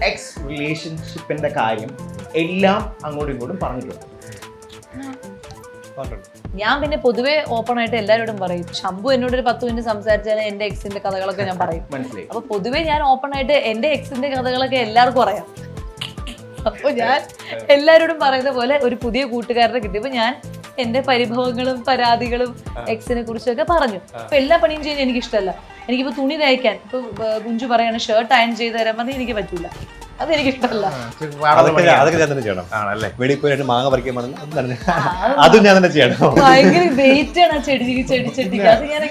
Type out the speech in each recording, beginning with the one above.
X റിലേഷൻഷിപ്പിന്റെ കാര്യം എല്ലാം അങ്ങോട്ടും ഇങ്ങോട്ടും പറഞ്ഞിട്ടുണ്ട്. ഞാൻ പിന്നെ പൊതുവെ ഓപ്പൺ ആയിട്ട് എല്ലാവരോടും പറയും. ശംഭു എന്നോട് ഒരു 10 മിനിറ്റ് സംസാരിച്ചാൽ എന്റെ എക്സിന്റെ കഥകളൊക്കെ ഞാൻ പറയും. മനസ്സിലായി. അപ്പൊ പൊതുവെ ഞാൻ ഓപ്പൺ ആയിട്ട് എന്റെ എക്സിന്റെ കഥകളൊക്കെ എല്ലാവർക്കും അറിയാം. അപ്പൊ ഞാൻ എല്ലാവരോടും പറയുന്ന പോലെ ഒരു പുതിയ കൂട്ടുകാരനെ കിട്ടിയപ്പോ ഞാൻ എന്റെ പരിഭവങ്ങളും പരാതികളും എക്സിനെ കുറിച്ചൊക്കെ പറഞ്ഞു. അപ്പൊ എല്ലാ പണിയും ചെയ്യാൻ എനിക്ക് ഇഷ്ടമല്ല. എനിക്കിപ്പോ തുണി തയ്ക്കാൻ ഇപ്പൊ കുഞ്ചു പറയാണ് ഷർട്ട് അയൺ ചെയ്ത് തരാൻ പറഞ്ഞാൽ എനിക്ക് പറ്റൂല, അതെനിക്ക് ഇഷ്ടമല്ല. അതൊക്കെ ഞാൻ തന്നെ ചെയ്യണം. വെളിയിൽ പോയിട്ട് മാങ്ങ പറിക്കാൻ അതും ഞാൻ തന്നെ ചെയ്യണം. ഭയങ്കര വെയിറ്റ് ആണ് ചെടിച്ചെട്ടിക്ക്. അത് ഞാൻ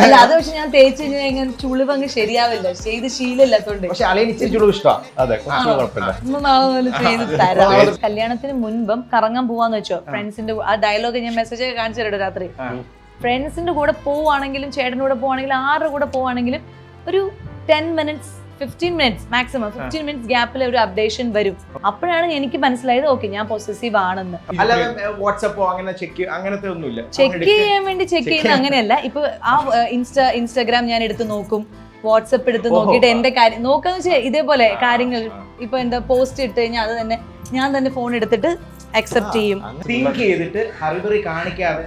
അല്ല, അത് പക്ഷെ ഞാൻ തേച്ച് കഴിഞ്ഞാൽ ഇങ്ങനെ ചുളിവ് അങ്ങ് ശരിയാവില്ല, ചെയ്ത് ശീലമില്ലാത്തോണ്ട്. പക്ഷെ അളിയൻ ഇച്ചിരി ചുളിവ് ഇഷ്ടമാണ്. അതെ, കുഴപ്പമില്ല. നാളെ മുതൽ ചെയ്ത് തരാം. കല്യാണത്തിന് മുൻപം കറങ്ങാൻ പോവാന്ന് വെച്ചോ, ഫ്രണ്ട്സിന്റെ ആ ഡയലോഗ് ഞാൻ മെസ്സേജ് കാണിച്ചു തരട്ടോ രാത്രി. ഫ്രണ്ട്സിന്റെ കൂടെ പോവാണെങ്കിലും ചേട്ടൻ്റെ കൂടെ പോവാണെങ്കിലും ആരുടെ കൂടെ പോവാണെങ്കിലും ഒരു 10 മിനിറ്റ്സ് 15 മിനിറ്റ്സ് മാക്സിമം 15 മിനിറ്റ്സ് ഗ്യാപ്പിൽ ഒരു അപ്ഡേഷൻ വരും. അപ്പോഴാണ് എനിക്ക് മനസ്സിലായത് ഓക്കെ ഞാൻ പൊസസീവ് ആണെന്ന്. അല്ലാതെ വാട്സാപ്പോ അങ്ങനെ അങ്ങനത്തെ ഒന്നുമില്ല. ചെക്ക് ചെയ്യാൻ വേണ്ടി ചെക്ക് ചെയ്യുന്ന അങ്ങനെയല്ല. ഇപ്പൊ ആ ഇൻസ്റ്റാഗ്രാം ഞാൻ എടുത്ത് നോക്കും, വാട്സപ്പ് എടുത്ത് നോക്കിയിട്ട് എന്റെ കാര്യം നോക്കാന്ന് വെച്ചാൽ ഇതേപോലെ കാര്യങ്ങൾ ഇപ്പൊ എന്താ പോസ്റ്റ് ഇട്ട് കഴിഞ്ഞാൽ അത് തന്നെ ഞാൻ തന്നെ ഫോൺ എടുത്തിട്ട് അക്സെപ്റ്റ് ചെയ്യും. തിങ്ക് ചെയ്തിട്ട് ഹറിബറി കാണിക്കാതെ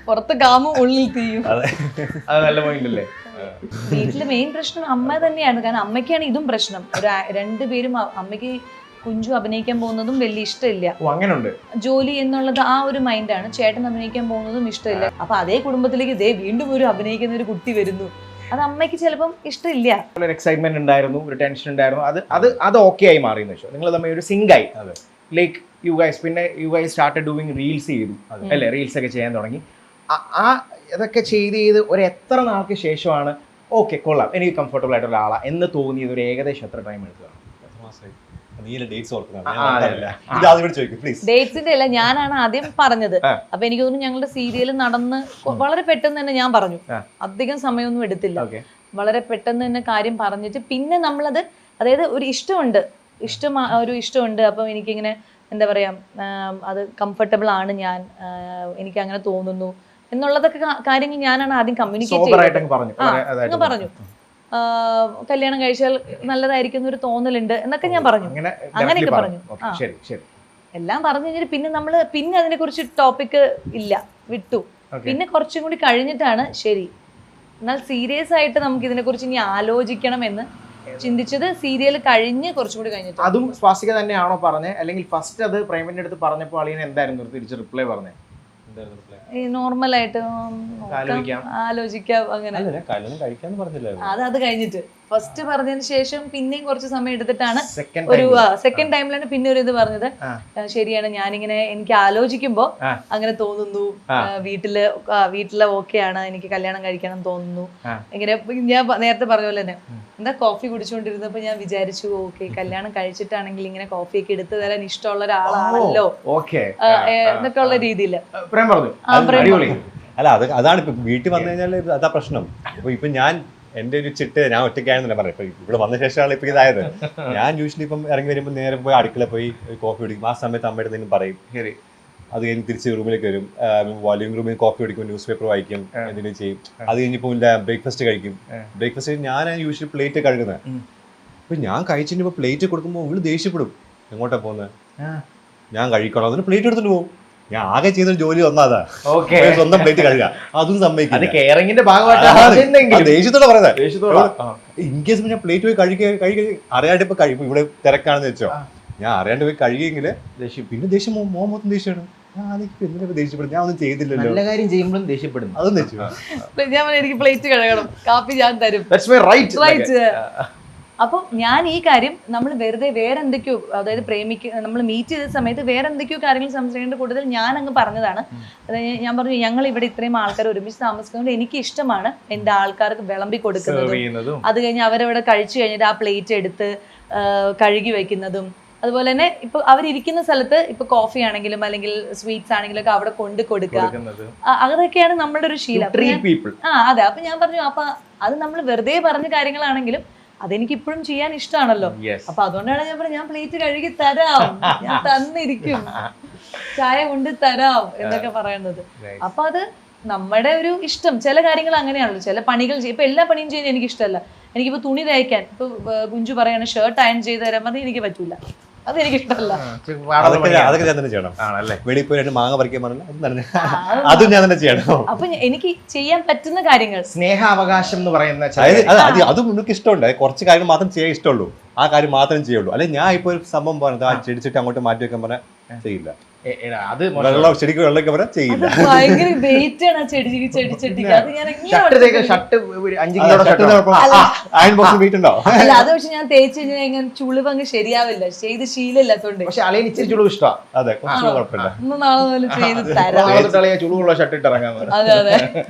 പുറത്ത് കാമും ഉള്ളിൽ തീയും. അത് നല്ല പോയിന്റ് അല്ലേ? വീട്ടിലെ മെയിൻ പ്രശ്നം അമ്മ തന്നെയാണ്. കാരണം അമ്മയ്ക്കാണ് ഇതും പ്രശ്നം. രണ്ടുപേരും അമ്മയ്ക്ക് കുഞ്ചു അഭിനയിക്കാൻ പോകുന്നതും വലിയ ഇഷ്ടമില്ല. അങ്ങനെയുണ്ട്. ജോലി എന്നുള്ളത് ആ ഒരു മൈൻഡാണ്. ചേട്ടൻ അഭിനയിക്കാൻ പോകുന്നതും ഇഷ്ടമില്ല. അപ്പൊ അതേ കുടുംബത്തിലേക്ക് ഇതേ വീണ്ടും ഒരു അഭിനയിക്കുന്ന ഒരു കുട്ടി വരുന്നു, അത് അമ്മയ്ക്ക് ചിലപ്പം ഇഷ്ടമില്ല. ഒരു എക്സൈറ്റ്മെന്റ് ഉണ്ടായിരുന്നു, ഒരു ടെൻഷൻ ഉണ്ടായിരുന്നു. അത് ഓക്കെ ആയി മാറിയെന്ന് വെച്ചോ. നിങ്ങൾ തമ്മിൽ ഒരു സിങ്ക് ആയി. Like you guys started doing reels ചെയ്തു അല്ലേ? റീൽസ് ഒക്കെ ചെയ്യാൻ തുടങ്ങി. ഇതൊക്കെ ചെയ്ത് ഒരു എത്ര നാൾക്ക് ശേഷമാണ് ഓക്കെ കൊള്ളാം എനിക്ക് കംഫർട്ടബിൾ ആയിട്ടുള്ള ആളാ എന്ന് തോന്നിയത്? ഒരു ഏകദേശം എത്ര ടൈം എടുത്തതാണ്? ഡേറ്റ്സിന്റെ അല്ല, ഞാനാണ് ആദ്യം പറഞ്ഞത്. അപ്പൊ എനിക്ക് തോന്നുന്നു ഞങ്ങളുടെ സീരിയൽ നടന്ന് വളരെ പെട്ടെന്ന് തന്നെ ഞാൻ പറഞ്ഞു. അധികം സമയമൊന്നും എടുത്തില്ല. വളരെ പെട്ടെന്ന് തന്നെ കാര്യം പറഞ്ഞിട്ട് പിന്നെ നമ്മളത്, അതായത് ഒരു ഇഷ്ടമുണ്ട്, അപ്പം എനിക്കിങ്ങനെ എന്താ പറയാ, അത് കംഫർട്ടബിൾ ആണ് ഞാൻ, എനിക്ക് അങ്ങനെ തോന്നുന്നു എന്നുള്ളതൊക്കെ കാര്യങ്ങൾ ഞാനാണ് ആദ്യം കമ്മ്യൂണിക്കേറ്റ് ചെയ്തത്. പറഞ്ഞു കല്യാണം കഴിച്ചാൽ നല്ലതായിരിക്കും ഒരു തോന്നലുണ്ട് എന്നൊക്കെ ഞാൻ പറഞ്ഞു. അങ്ങനെയൊക്കെ പറഞ്ഞു. എല്ലാം പറഞ്ഞു കഴിഞ്ഞിട്ട് പിന്നെ അതിനെ കുറിച്ച് ടോപ്പിക് ഇല്ല, വിട്ടു. പിന്നെ കുറച്ചും കൂടി കഴിഞ്ഞിട്ടാണ് ശരി എന്നാൽ സീരിയസ് ആയിട്ട് നമുക്ക് ഇതിനെ കുറിച്ച് ഇനി ആലോചിക്കണം എന്ന് ചിന്തിച്ചത് സീരിയൽ കഴിഞ്ഞ് കുറച്ചും കൂടി കഴിഞ്ഞിട്ട്. അതും സ്വാസിക തന്നെയാണോ പറഞ്ഞത്, അല്ലെങ്കിൽ ഫസ്റ്റ് അത് പ്രേമിന്റെ അടുത്ത് പറഞ്ഞപ്പോൾ അളിയൻ എന്തായിരുന്നു തിരിച്ച് റിപ്ലൈ പറഞ്ഞത്? നോർമലായിട്ട് ആലോചിക്കാം അങ്ങനെ. അത് കഴിഞ്ഞിട്ട് ഫസ്റ്റ് പറഞ്ഞതിന് ശേഷം പിന്നെയും കുറച്ച് സമയം എടുത്തിട്ടാണ് ഒരു സെക്കൻഡ് ടൈമിലാണ് പിന്നെ ഒരു ഇത് പറഞ്ഞത്. ശരിയാണ്, ഞാനിങ്ങനെ എനിക്ക് ആലോചിക്കുമ്പോ അങ്ങനെ തോന്നുന്നു, വീട്ടിലെ ഓക്കെയാണ്, എനിക്ക് കല്യാണം കഴിക്കണം തോന്നുന്നു. ഇങ്ങനെ ഞാൻ നേരത്തെ പറഞ്ഞ പോലെ തന്നെ എന്താ കോഫി കുടിച്ചുകൊണ്ടിരുന്നപ്പോ ഞാൻ വിചാരിച്ചു ഓക്കെ കല്യാണം കഴിച്ചിട്ടാണെങ്കിൽ ഇങ്ങനെ കോഫിയൊക്കെ എടുത്തു തരാൻ ഇഷ്ടമുള്ള ഒരാളാണല്ലോ എന്നൊക്കെ ഉള്ള രീതിയിൽ. അല്ല അതാണ് ഇപ്പൊ വീട്ടിൽ വന്നു കഴിഞ്ഞാൽ അതാ പ്രശ്നം. ഇപ്പൊ ഞാൻ എന്റെ ഒരു ചിട്ട് ഞാൻ ഒറ്റയ്ക്കായെന്നല്ല പറഞ്ഞു. ഇപ്പൊ ഇവിടെ വന്ന ശേഷമാണ് ഇപ്പൊ ഇതായത്. ഞാൻ യൂഷ്വലി ഇപ്പം ഇറങ്ങി വരുമ്പോൾ നേരെ പോയി അടുക്കള പോയി കോഫി കുടിക്കും. ആ സമയത്ത് അമ്മയുടെ എന്തെങ്കിലും പറയും. അത് കഴിഞ്ഞ് തിരിച്ച് റൂമിലേക്ക് വരും, വോളിയം റൂമിൽ കോഫി കുടിക്കും, ന്യൂസ് പേപ്പർ വായിക്കും, എന്തെങ്കിലും ചെയ്യും. അത് കഴിഞ്ഞപ്പോൾ ബ്രേക്ക്ഫാസ്റ്റ് കഴിക്കും. ബ്രേക്ക്ഫാസ്റ്റ് ഞാൻ യൂഷ്വലി പ്ലേറ്റ് കഴുകുന്നത്. അപ്പൊ ഞാൻ കഴിച്ചിട്ട് പ്ലേറ്റ് കൊടുക്കുമ്പോൾ ഇവള് ദേഷ്യപ്പെടും, എങ്ങോട്ടാ പോകുന്നത്, ഞാൻ കഴിക്കണം, അതിന് പ്ലേറ്റ് എടുത്തിട്ട് പോകും. ഞാൻ ആകെ ചെയ്തൊരു ജോലി വന്നാതാ, സ്വന്തം പ്ലേറ്റ് കഴുകുക. അതും സമ്മതിക്കില്ല. ദേഷ്യത്തോടെ പറയുന്നത്. ഇൻ കേസ് ഞാൻ പ്ലേറ്റ് പോയി കഴുകി അറിയാണ്ട് ഇപ്പൊ കഴിക്കും, ഇവിടെ തിരക്കാണെന്ന് വെച്ചോ, ഞാൻ അറിയാണ്ട് പോയി കഴുകിയെങ്കിൽ പിന്നെ ദേഷ്യം മൊത്തം ദേഷ്യമാണ്. ദേഷ്യപ്പെടും, ഞാൻ ഒന്നും ചെയ്തില്ലല്ലോ. നല്ല കാര്യം ചെയ്യുമ്പോഴും ദേഷ്യപ്പെടുന്നു. അതും ദേഷ്യം. എനിക്ക് പ്ലേറ്റ് കഴുകണം, കാപ്പി ഞാൻ തരും. അപ്പം ഞാൻ ഈ കാര്യം നമ്മൾ വെറുതെ വേറെ എന്തൊക്കെയോ, അതായത് നമ്മൾ മീറ്റ് ചെയ്ത സമയത്ത് വേറെ എന്തൊക്കെയോ കാര്യങ്ങൾ സംസാരിക്കേണ്ട കൂടുതൽ ഞാൻ അങ്ങ് പറഞ്ഞതാണ്. അതായത് ഞാൻ പറഞ്ഞു ഞങ്ങൾ ഇവിടെ ഇത്രയും ആൾക്കാർ ഒരുമിച്ച് താമസിക്കുന്നത് എനിക്ക് ഇഷ്ടമാണ് എൻ്റെ ആൾക്കാർക്ക് വിളമ്പി കൊടുക്കുന്നതും അത് കഴിഞ്ഞ് അവരവിടെ കഴിച്ചു കഴിഞ്ഞിട്ട് ആ പ്ലേറ്റ് എടുത്ത് കഴുകി വെക്കുന്നതും അതുപോലെ തന്നെ ഇപ്പൊ അവരിയ്ക്കുന്ന സ്ഥലത്ത് ഇപ്പൊ കോഫി ആണെങ്കിലും അല്ലെങ്കിൽ സ്വീറ്റ്സ് ആണെങ്കിലും ഒക്കെ അവിടെ കൊണ്ട് കൊടുക്കുക, അതൊക്കെയാണ് നമ്മളുടെ ഒരു ശീലം. അതെ. അപ്പൊ ഞാൻ പറഞ്ഞു അപ്പൊ അത് നമ്മൾ വെറുതെ പറഞ്ഞ കാര്യങ്ങളാണെങ്കിലും അതെനിക്ക് ഇപ്പോഴും ചെയ്യാൻ ഇഷ്ടമാണല്ലോ. അപ്പൊ അതുകൊണ്ടാണ് ഞാൻ പറഞ്ഞത് ഞാൻ പ്ലേറ്റ് കഴുകി തരാം, ഞാൻ തന്നിരിക്കും, ചായ കൊണ്ട് തരാം എന്നൊക്കെ പറയുന്നത്. അപ്പൊ അത് നമ്മുടെ ഒരു ഇഷ്ടം, ചില കാര്യങ്ങൾ അങ്ങനെയാണല്ലോ, ചില പണികൾ ഇപ്പൊ എല്ലാ പണിയും ചെയ്യാൻ എനിക്ക് ഇഷ്ടമല്ല. എനിക്കിപ്പോ തുണി തയ്ക്കാൻ ഇപ്പൊ കുഞ്ചു പറയാണ് ഷർട്ട് അയൺ ചെയ്ത് തരാൻ പറഞ്ഞാൽ എനിക്ക് പറ്റൂല, അതെനിക്ക് ഇഷ്ടമല്ല. അതൊക്കെ ഞാൻ തന്നെ ചെയ്യണം. വെളിയിൽ പോയിട്ട് മാങ്ങ പറിക്കാൻ പറഞ്ഞാൽ അതും ഞാൻ തന്നെ ചെയ്യണം. അപ്പൊ എനിക്ക് ചെയ്യാൻ പറ്റുന്ന കാര്യങ്ങൾ, സ്നേഹാവകാശം എന്ന് പറയുന്ന അതും എനിക്ക് ഇഷ്ടമുണ്ട്. കുറച്ച് കാര്യങ്ങൾ മാത്രം ചെയ്യാൻ ഇഷ്ടമുള്ളൂ, ആ കാര്യം മാത്രം ചെയ്യുള്ളൂ. അല്ലെങ്കിൽ ഞാൻ ഇപ്പൊ ഒരു സംഭവം പറഞ്ഞത് ആ ചെടിച്ചിട്ട് അങ്ങോട്ട് മാറ്റി വെക്കാൻ പറഞ്ഞാൽ ചെയ്യില്ല. അത് ചെടിക്ക് വെള്ളമൊക്കെ പറഞ്ഞാൽ ചെയ്യില്ല. ഭയങ്കര വെയിറ്റ് ആണ് ആ ചെടിച്ചെട്ടിക്ക്. അത് ഞാൻ ഷർട്ട് 5 കിലോ അയൺ ബോക്സിൽ വെയിറ്റ് ഉണ്ടോ? അല്ല, അത് പക്ഷെ ഞാൻ തേച്ച് കഴിഞ്ഞാൽ ഇങ്ങനെ ചുളിവ് അങ്ങ് ശരിയാവില്ല, ചെയ്ത് ശീലമില്ലാത്തോണ്ട്. പക്ഷെ അളിയൻ ഇച്ചിരി ചുളിവ് ഇഷ്ടമാണ്. അതെ, കുഴപ്പമില്ല. ഒന്ന് നാളെ മുതൽ ചെയ്ത് തരാം. ചുളിവുള്ള ഷർട്ട് ഇട്ട് ഇറങ്ങാൻ. അതെ അതെ.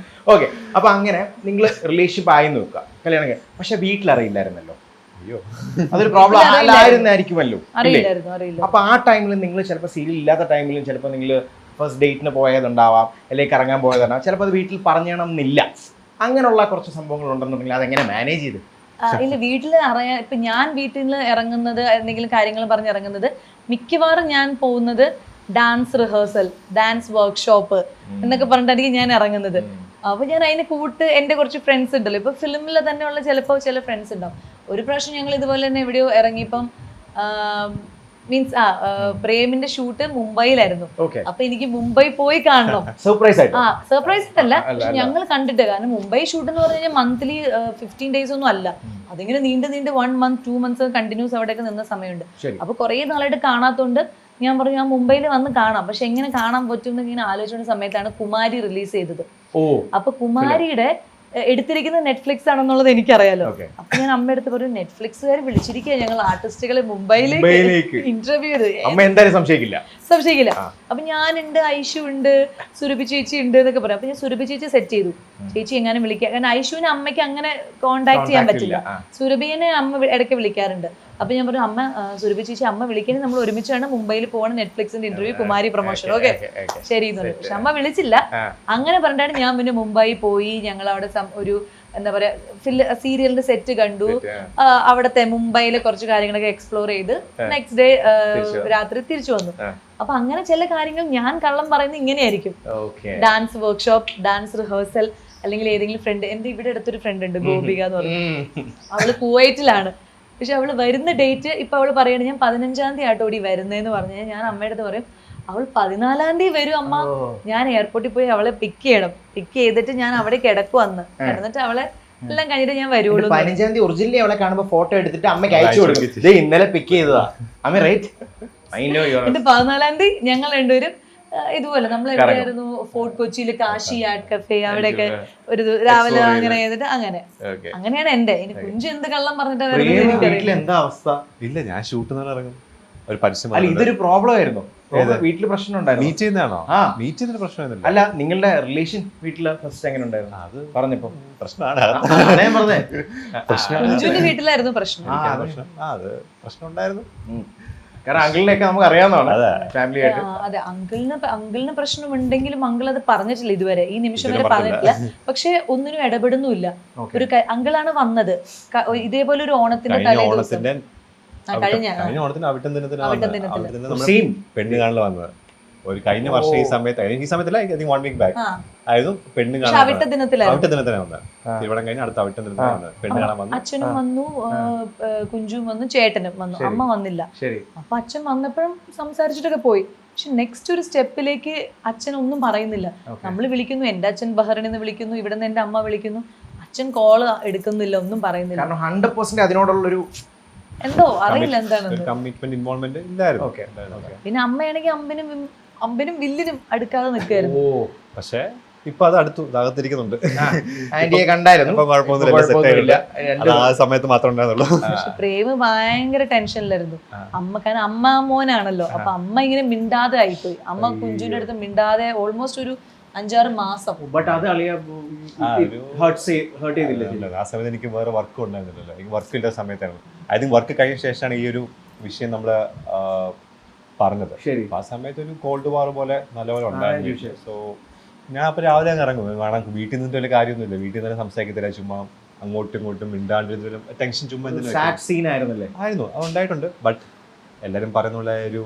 ഓക്കെ, അപ്പൊ അങ്ങനെ നിങ്ങൾ റിലേഷൻഷിപ്പ് ആയി നോക്കുക, കല്യാണം. പക്ഷെ വീട്ടിലറിയില്ലായിരുന്നല്ലോ. അയ്യോ, അതൊരു പ്രോബ്ലം ആയിരുന്നായിരിക്കുമല്ലോ. അറിയില്ല. അപ്പൊ ആ ടൈമിൽ നിങ്ങൾ ചിലപ്പോൾ സീരിയൽ ഇല്ലാത്ത ടൈമിലും ചിലപ്പോൾ നിങ്ങൾ ഫസ്റ്റ് ഡേറ്റിന് പോയതുണ്ടാവാം, അല്ലെങ്കിൽ കറങ്ങാൻ പോയതുണ്ടാവാം. ചിലപ്പോൾ അത് വീട്ടിൽ പറഞ്ഞണമെന്നില്ല. അങ്ങനെയുള്ള കുറച്ച് സംഭവങ്ങൾ ഉണ്ടെന്നുണ്ടെങ്കിൽ അതെങ്ങനെ മാനേജ് ചെയ്ത്? ഇല്ല, വീട്ടിൽ അറിയാൻ ഇപ്പൊ ഞാൻ വീട്ടിൽ നിന്ന് ഇറങ്ങുന്നത്, എന്തെങ്കിലും കാര്യങ്ങൾ പറഞ്ഞ് ഇറങ്ങുന്നത്, മിക്കവാറും ഞാൻ പോകുന്നത് ഡാൻസ് റിഹേഴ്സൽ, ഡാൻസ് വർക്ക്ഷോപ്പ് എന്നൊക്കെ പറഞ്ഞിട്ടായിരിക്കും ഞാൻ ഇറങ്ങുന്നത്. അപ്പൊ ഞാൻ അതിന് എന്റെ കുറച്ച് ഫ്രണ്ട്സ് ഉണ്ടല്ലോ, ഇപ്പൊ ഫിലിമിൽ തന്നെയുള്ള ചില ഫ്രണ്ട്സ് ഉണ്ടാവും. ഒരു പ്രാവശ്യം ഞങ്ങൾ ഇതുപോലെ തന്നെ എവിടെയോ ഇറങ്ങിയപ്പം മീൻസ് പ്രേമിന്റെ ഷൂട്ട് മുംബൈയിലായിരുന്നു. അപ്പൊ എനിക്ക് മുംബൈ പോയി കാണണം. സർപ്രൈസ് അല്ല, പക്ഷെ ഞങ്ങൾ കണ്ടിട്ട്, കാരണം മുംബൈ ഷൂട്ട് എന്ന് പറഞ്ഞു കഴിഞ്ഞാൽ മന്ത്ലി 15 days ഒന്നും അല്ല, അതിങ്ങനെ നീണ്ട് 1 month 2 months കണ്ടിന്യൂസ് അവിടെയൊക്കെ നിന്ന സമയമുണ്ട്. അപ്പൊ കുറെ നാളായിട്ട് കാണാത്തോണ്ട് ഞാൻ പറഞ്ഞു ഞാൻ മുംബൈയിൽ വന്ന് കാണാം, പക്ഷെ എങ്ങനെ കാണാൻ പറ്റും എന്ന് ഇങ്ങനെ ആലോചിക്കുന്ന സമയത്താണ് കുമാരി റിലീസ് ചെയ്തത്. അപ്പൊ കുമാരിയുടെ എടുത്തിരിക്കുന്നത് നെറ്റ്ഫ്ലിക്സ് ആണെന്നുള്ളത് എനിക്കറിയാലോ. അപ്പൊ ഞാൻ അമ്മ എടുത്ത് പറഞ്ഞു, നെറ്റ്ഫ്ലിക്സുകാർ വിളിച്ചിരിക്കുക ഞങ്ങൾ ആർട്ടിസ്റ്റുകളെ മുംബൈയിലേക്ക് ഇന്റർവ്യൂ ചെയ്ത്. സംശയിക്കില്ല. അപ്പൊ ഞാനുണ്ട്, ഐഷു ഉണ്ട്, സുരഭി ചേച്ചി ഉണ്ട് എന്നൊക്കെ പറയാം. അപ്പൊ ഞാൻ സുരഭി ചേച്ചി സെറ്റ് ചെയ്തു, ചേച്ചി എങ്ങനെ വിളിക്കാം, കാരണം ഐഷുവിനെ അമ്മയ്ക്ക് അങ്ങനെ കോണ്ടാക്ട് ചെയ്യാൻ പറ്റില്ല. സുരഭിനെ അമ്മ ഇടയ്ക്ക് വിളിക്കാറുണ്ട്. അപ്പൊ ഞാൻ പറഞ്ഞു, അമ്മ സുരഭി ചേച്ചി അമ്മ വിളിക്കാൻ നമ്മൾ ഒരുമിച്ചാണ് മുംബൈയിൽ പോകണം, നെറ്റ്ഫ്ലിക്സിന്റെ ഇന്റർവ്യൂ, കുമാരി പ്രൊമോഷൻ. ഓക്കെ ശരി എന്ന് പറഞ്ഞു. പക്ഷെ അമ്മ വിളിച്ചില്ല. അങ്ങനെ പറഞ്ഞിട്ടാണ് ഞാൻ പിന്നെ മുംബൈ പോയി. ഞങ്ങൾ അവിടെ ഒരു എന്താ പറയാ സീരിയലിന്റെ സെറ്റ് കണ്ടു, അവിടത്തെ മുംബൈയിലെ കുറച്ച് കാര്യങ്ങളൊക്കെ എക്സ്പ്ലോർ ചെയ്ത് നെക്സ്റ്റ് ഡേ രാത്രി തിരിച്ചു വന്നു. അപ്പൊ അങ്ങനെ ചില കാര്യങ്ങൾ ഞാൻ കള്ളം പറയുന്നത് ഇങ്ങനെയായിരിക്കും. ഡാൻസ് വർക്ക്ഷോപ്പ്, ഡാൻസ് റിഹേഴ്സൽ, അല്ലെങ്കിൽ ഏതെങ്കിലും ഫ്രണ്ട്, എന്റെ ഇവിടെ അടുത്തൊരു ഫ്രണ്ട് ഉണ്ട് ഗോപിക എന്ന് പറഞ്ഞു, അവള് കുവൈറ്റിലാണ്. പക്ഷെ അവള് വരുന്ന ഡേറ്റ് ഇപ്പൊ അവള് പറയണ ഞാൻ 15-ാം തീയതി ആട്ടോടി വരുന്നതെന്ന് പറഞ്ഞാൽ ഞാൻ അമ്മയുടെ അടുത്ത് പറയും അവൾ 14-ാം തീയതി വരും അമ്മ, ഞാൻ എയർപോർട്ടിൽ പോയി അവളെ പിക്ക് ചെയ്യണം, പിക്ക് ചെയ്തിട്ട് ഞാൻ അവിടെ കിടക്കുവന്ന്, എന്നിട്ട് അവളെ എല്ലാം കഴിഞ്ഞിട്ട് ഞാൻ വരുള്ളൂ. 15-ാം തീയതി ഒറിജിനലി അവളെ കാണുമ്പോ ഫോട്ടോ എടുത്തിട്ട് അമ്മയ്ക്ക് അയച്ചു കൊടുക്കും, ഇന്നലെ പിക്ക് ചെയ്തതാ അമ്മ, റൈറ്റ്? എന്നിട്ട് 14-ാം തീയതി ഞങ്ങൾ രണ്ടുപേരും ഇതുപോലെ നമ്മൾ എവിടെയായിരുന്നു, ഫോർട്ട് കൊച്ചിയില് കാശി ആർട്ട് കഫേ, അവിടെയൊക്കെ ഒരു രാവിലെ അങ്ങനെ ചെയ്തിട്ട് അങ്ങനെയാണ് എന്റെ. ഇനി കുഞ്ചു എന്ത് കള്ളം പറഞ്ഞിട്ട് എന്താ അവസ്ഥ? ഇല്ല, ഞാൻ ഷൂട്ട് ഇറങ്ങും. ഒരു പരസ്യം. ഇതൊരു പ്രോബ്ലം ആയിരുന്നു, വീട്ടില് പ്രശ്നം ഉണ്ടായിരുന്നു. മീറ്റ് ചെയ്യുന്നതാണോ? മീറ്റ് ചെയ്യുന്ന പ്രശ്നമൊന്നുമില്ല. അല്ല, നിങ്ങളുടെ റിലേഷൻ വീട്ടില് ഫസ്റ്റ് എങ്ങനെ ഉണ്ടായിരുന്നു? അത് പറഞ്ഞപ്പോ പ്രശ്നമാണ്. കുഞ്ചുവിന്റെ വീട്ടിലായിരുന്നു പ്രശ്നം. അത് പ്രശ്നം ഉണ്ടായിരുന്നു. കാരണം അങ്കിളിനെയൊക്കെ നമുക്ക് അറിയാവുന്നതാണ്, ഫാമിലി ആയിട്ട്. അതെ, അങ്കിളിന് പ്രശ്നമുണ്ടെങ്കിലും അങ്കിൾ അത് പറഞ്ഞിട്ടില്ല ഇതുവരെ, ഈ നിമിഷം വരെ പറഞ്ഞിട്ടില്ല. പക്ഷെ ഒന്നിനും ഇടപെടുന്നുമില്ല. ഒരു അങ്കിളാണ് വന്നത് ഇതേപോലെ ഒരു ഓണത്തിന്റെ തലേദിവസം, കഴിഞ്ഞ ഓണത്തിന് അവിട്ടം പെണ്ണ് കാണൽ വന്നത്. ഒരു കഴിഞ്ഞ വർഷം ഈ സമയത്തല്ല, 1 week ബാക്ക് ആയിരുന്നു പെണ്ണ് കാണാൻ. അവിട്ട ദിനത്തിലാണ് വന്നത്. തിരുവടം കഴിഞ്ഞ് അടുത്ത അവിട്ട ദിനത്തിലാണ് വന്നത്. പെണ്ണ് കാണാൻ വന്നു. അച്ഛനും വന്നു, കുഞ്ചുവും വന്നു, ചേട്ടനും വന്നു, അമ്മ വന്നില്ല. അപ്പൊ അച്ഛൻ വന്നപ്പോഴും സംസാരിച്ചിട്ടൊക്കെ പോയി. പക്ഷെ നെക്സ്റ്റ് ഒരു സ്റ്റെപ്പിലേക്ക് അച്ഛൻ ഒന്നും പറയുന്നില്ല. നമ്മൾ വിളിക്കുന്നു, എന്റെ അച്ഛൻ ബഹ്റിനിൽ നിന്ന് വിളിക്കുന്നു, ഇവിടെ നിന്ന് എന്റെ അമ്മ വിളിക്കുന്നു, അച്ഛൻ കോള് എടുക്കുന്നില്ല, ഒന്നും പറയുന്നില്ല. 100% അതിനോടുള്ളൊരു എന്തോ അറിയില്ല എന്താണെന്ന്. കമ്മിറ്റ്മെന്റ്, ഇൻവോൾവ്മെന്റ് ഇല്ലായിരുന്നു. പിന്നെ അമ്മയാണെങ്കിൽ അമ്പനും വില്ലിനും അടുക്കാതെ നിൽക്കായിരുന്നു. പക്ഷെ ഇപ്പൊ അത് അകത്തിരിക്കുന്നുണ്ട്. ആന്റിയെ കണ്ടായിരുന്നു, ആ സമയത്ത് മാത്രമേ ഉണ്ടായിരുന്നുള്ളൂ. പക്ഷെ പ്രേമ് ഭയങ്കര ടെൻഷനിലായിരുന്നു. കാരണം അമ്മ മോനാണല്ലോ, അപ്പൊ അമ്മ ഇങ്ങനെ മിണ്ടാതെ ആയിപ്പോയി. അമ്മ കുഞ്ചുവിന്റെ അടുത്ത് മിണ്ടാതെ ഓൾമോസ്റ്റ് ഒരു 5-6 മാസം. ആ സമയത്ത് എനിക്ക് വേറെ വർക്ക് ഉണ്ടായിരുന്നില്ലല്ലോ. എനിക്ക് വർക്ക് ഇല്ലാത്ത സമയത്തായിരുന്നു. ഐ തിങ്ക് വർക്ക് കഴിഞ്ഞ ശേഷമാണ് ഈ ഒരു വിഷയം നമ്മള് പറഞ്ഞത്. ആ സമയത്ത് ഒരു കോൾഡ് വാർ പോലെ നല്ലപോലെ ഉണ്ടായിരുന്നു. സോ ഞാൻ അപ്പൊ രാവിലെ അങ്ങ് ഇറങ്ങും. കാരണം വീട്ടിൽ നിന്നിട്ട് വലിയ കാര്യമൊന്നുമില്ല, വീട്ടിൽ നിന്ന് സംസാരിക്കത്തില്ല, ചുമ്മാ അങ്ങോട്ടും ഇങ്ങോട്ടും മിണ്ടാണ്ട് ടെൻഷൻ ചുമ്മാ ആയിരുന്നു. അത് ഉണ്ടായിട്ടുണ്ട്. ബട്ട് എല്ലാരും പറയുന്നുള്ള ഒരു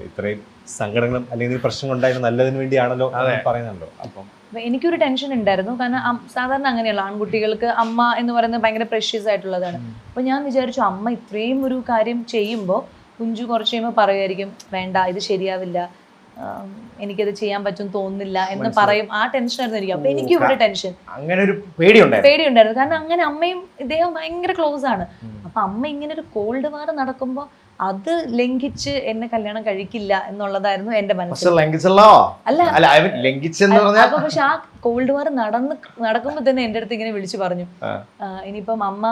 ഇത്രയും സങ്കടങ്ങളും അല്ലെങ്കിൽ പ്രശ്നങ്ങൾ ഉണ്ടായിരുന്ന നല്ലതിന് വേണ്ടിയാണല്ലോ എന്ന് പറയുന്നുണ്ടല്ലോ. അപ്പം അപ്പൊ എനിക്കൊരു ടെൻഷൻ ഉണ്ടായിരുന്നു, കാരണം സാധാരണ അങ്ങനെയുള്ള ആൺകുട്ടികൾക്ക് അമ്മ എന്ന് പറയുന്നത് ഭയങ്കര പ്രഷ്യസ് ആയിട്ടുള്ളതാണ്. അപ്പൊ ഞാൻ വിചാരിച്ചു അമ്മ ഇത്രയും ഒരു കാര്യം ചെയ്യുമ്പോൾ കുഞ്ചു കുറച്ച് കഴിയുമ്പോൾ പറയുമായിരിക്കും വേണ്ട ഇത് ശരിയാവില്ല, എനിക്കത് ചെയ്യാൻ പറ്റും തോന്നുന്നില്ല എന്ന് പറയും. ആ ടെൻഷനായിരുന്നു എനിക്ക്. അപ്പൊ എനിക്ക് ഇവിടെ ടെൻഷൻ, അങ്ങനെ ഒരു പേടിയുണ്ടായിരുന്നു. കാരണം അങ്ങനെ അമ്മയും ഇദ്ദേഹം ഭയങ്കര ക്ലോസ് ആണ്. അപ്പൊ അമ്മ ഇങ്ങനെ ഒരു കോൾഡ് വാർ നടക്കുമ്പോ അത് ലംഘിച്ച് എന്നെ കല്യാണം കഴിക്കില്ല എന്നുള്ളതായിരുന്നു എന്റെ മനസ്സിൽ. അപ്പൊ പക്ഷെ ആ കോൾഡ് വാർ നടക്കുമ്പോ തന്നെ എന്റെ അടുത്ത് ഇങ്ങനെ വിളിച്ചു പറഞ്ഞു, ഇനിയിപ്പം അമ്മ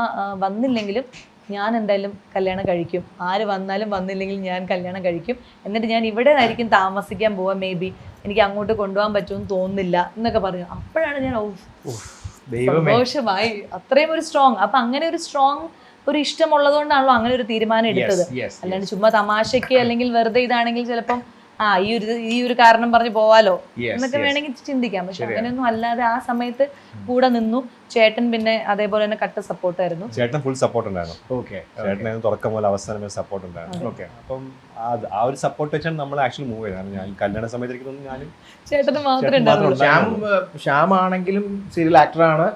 വന്നില്ലെങ്കിലും ഞാൻ എന്തായാലും കല്യാണം കഴിക്കും, ആര് വന്നാലും വന്നില്ലെങ്കിലും ഞാൻ കല്യാണം കഴിക്കും, എന്നിട്ട് ഞാൻ ഇവിടെ ആയിരിക്കും താമസിക്കാൻ പോവാ, മേ ബി എനിക്ക് അങ്ങോട്ട് കൊണ്ടുപോകാൻ പറ്റുമെന്ന് തോന്നുന്നില്ല എന്നൊക്കെ പറഞ്ഞു. അപ്പോഴാണ് ഞാൻ സന്തോഷമായി, അത്രയും ഒരു സ്ട്രോങ്. അപ്പൊ അങ്ങനെ ഒരു സ്ട്രോങ് ഒരു ഇഷ്ടമുള്ളതുകൊണ്ടാണല്ലോ അങ്ങനെ ഒരു തീരുമാനം എടുത്തത്. അല്ലാണ്ട് ചുമ്മാ തമാശയ്ക്ക് അല്ലെങ്കിൽ വെറുതെ ഇതാണെങ്കിൽ ചിലപ്പം ഈ ഒരു കാരണം പറഞ്ഞ് പോവാലോ എന്നൊക്കെ വേണമെങ്കിൽ ചിന്തിക്കാം. പക്ഷെ അങ്ങനെയൊന്നും അല്ലാതെ ആ സമയത്ത് കൂടെ നിന്നു. ചേട്ടൻ പിന്നെ അതേപോലെ തന്നെ കട്ട സപ്പോർട്ടായിരുന്നു. ചേട്ടൻ ഫുൾ സപ്പോർട്ട് ഉണ്ടായിരുന്നു. ചേട്ടന് തുടക്കം പോലെ അവസാനം വരെ സപ്പോർട്ട് ഉണ്ടായിരുന്നു. അപ്പം ആ ഒരു സപ്പോർട്ട് വെച്ചാണ് നമ്മൾ ആക്ച്വലി മൂവ് ചെയ്തത്. ഞാൻ കല്യാണ സമയത്ത് ഞാനും ചേട്ടന് മാത്രമേ ഉണ്ടായിരുന്നുള്ളൂ. ശ്യാം ആണെങ്കിലും സീരിയൽ ആക്ടറാണ്.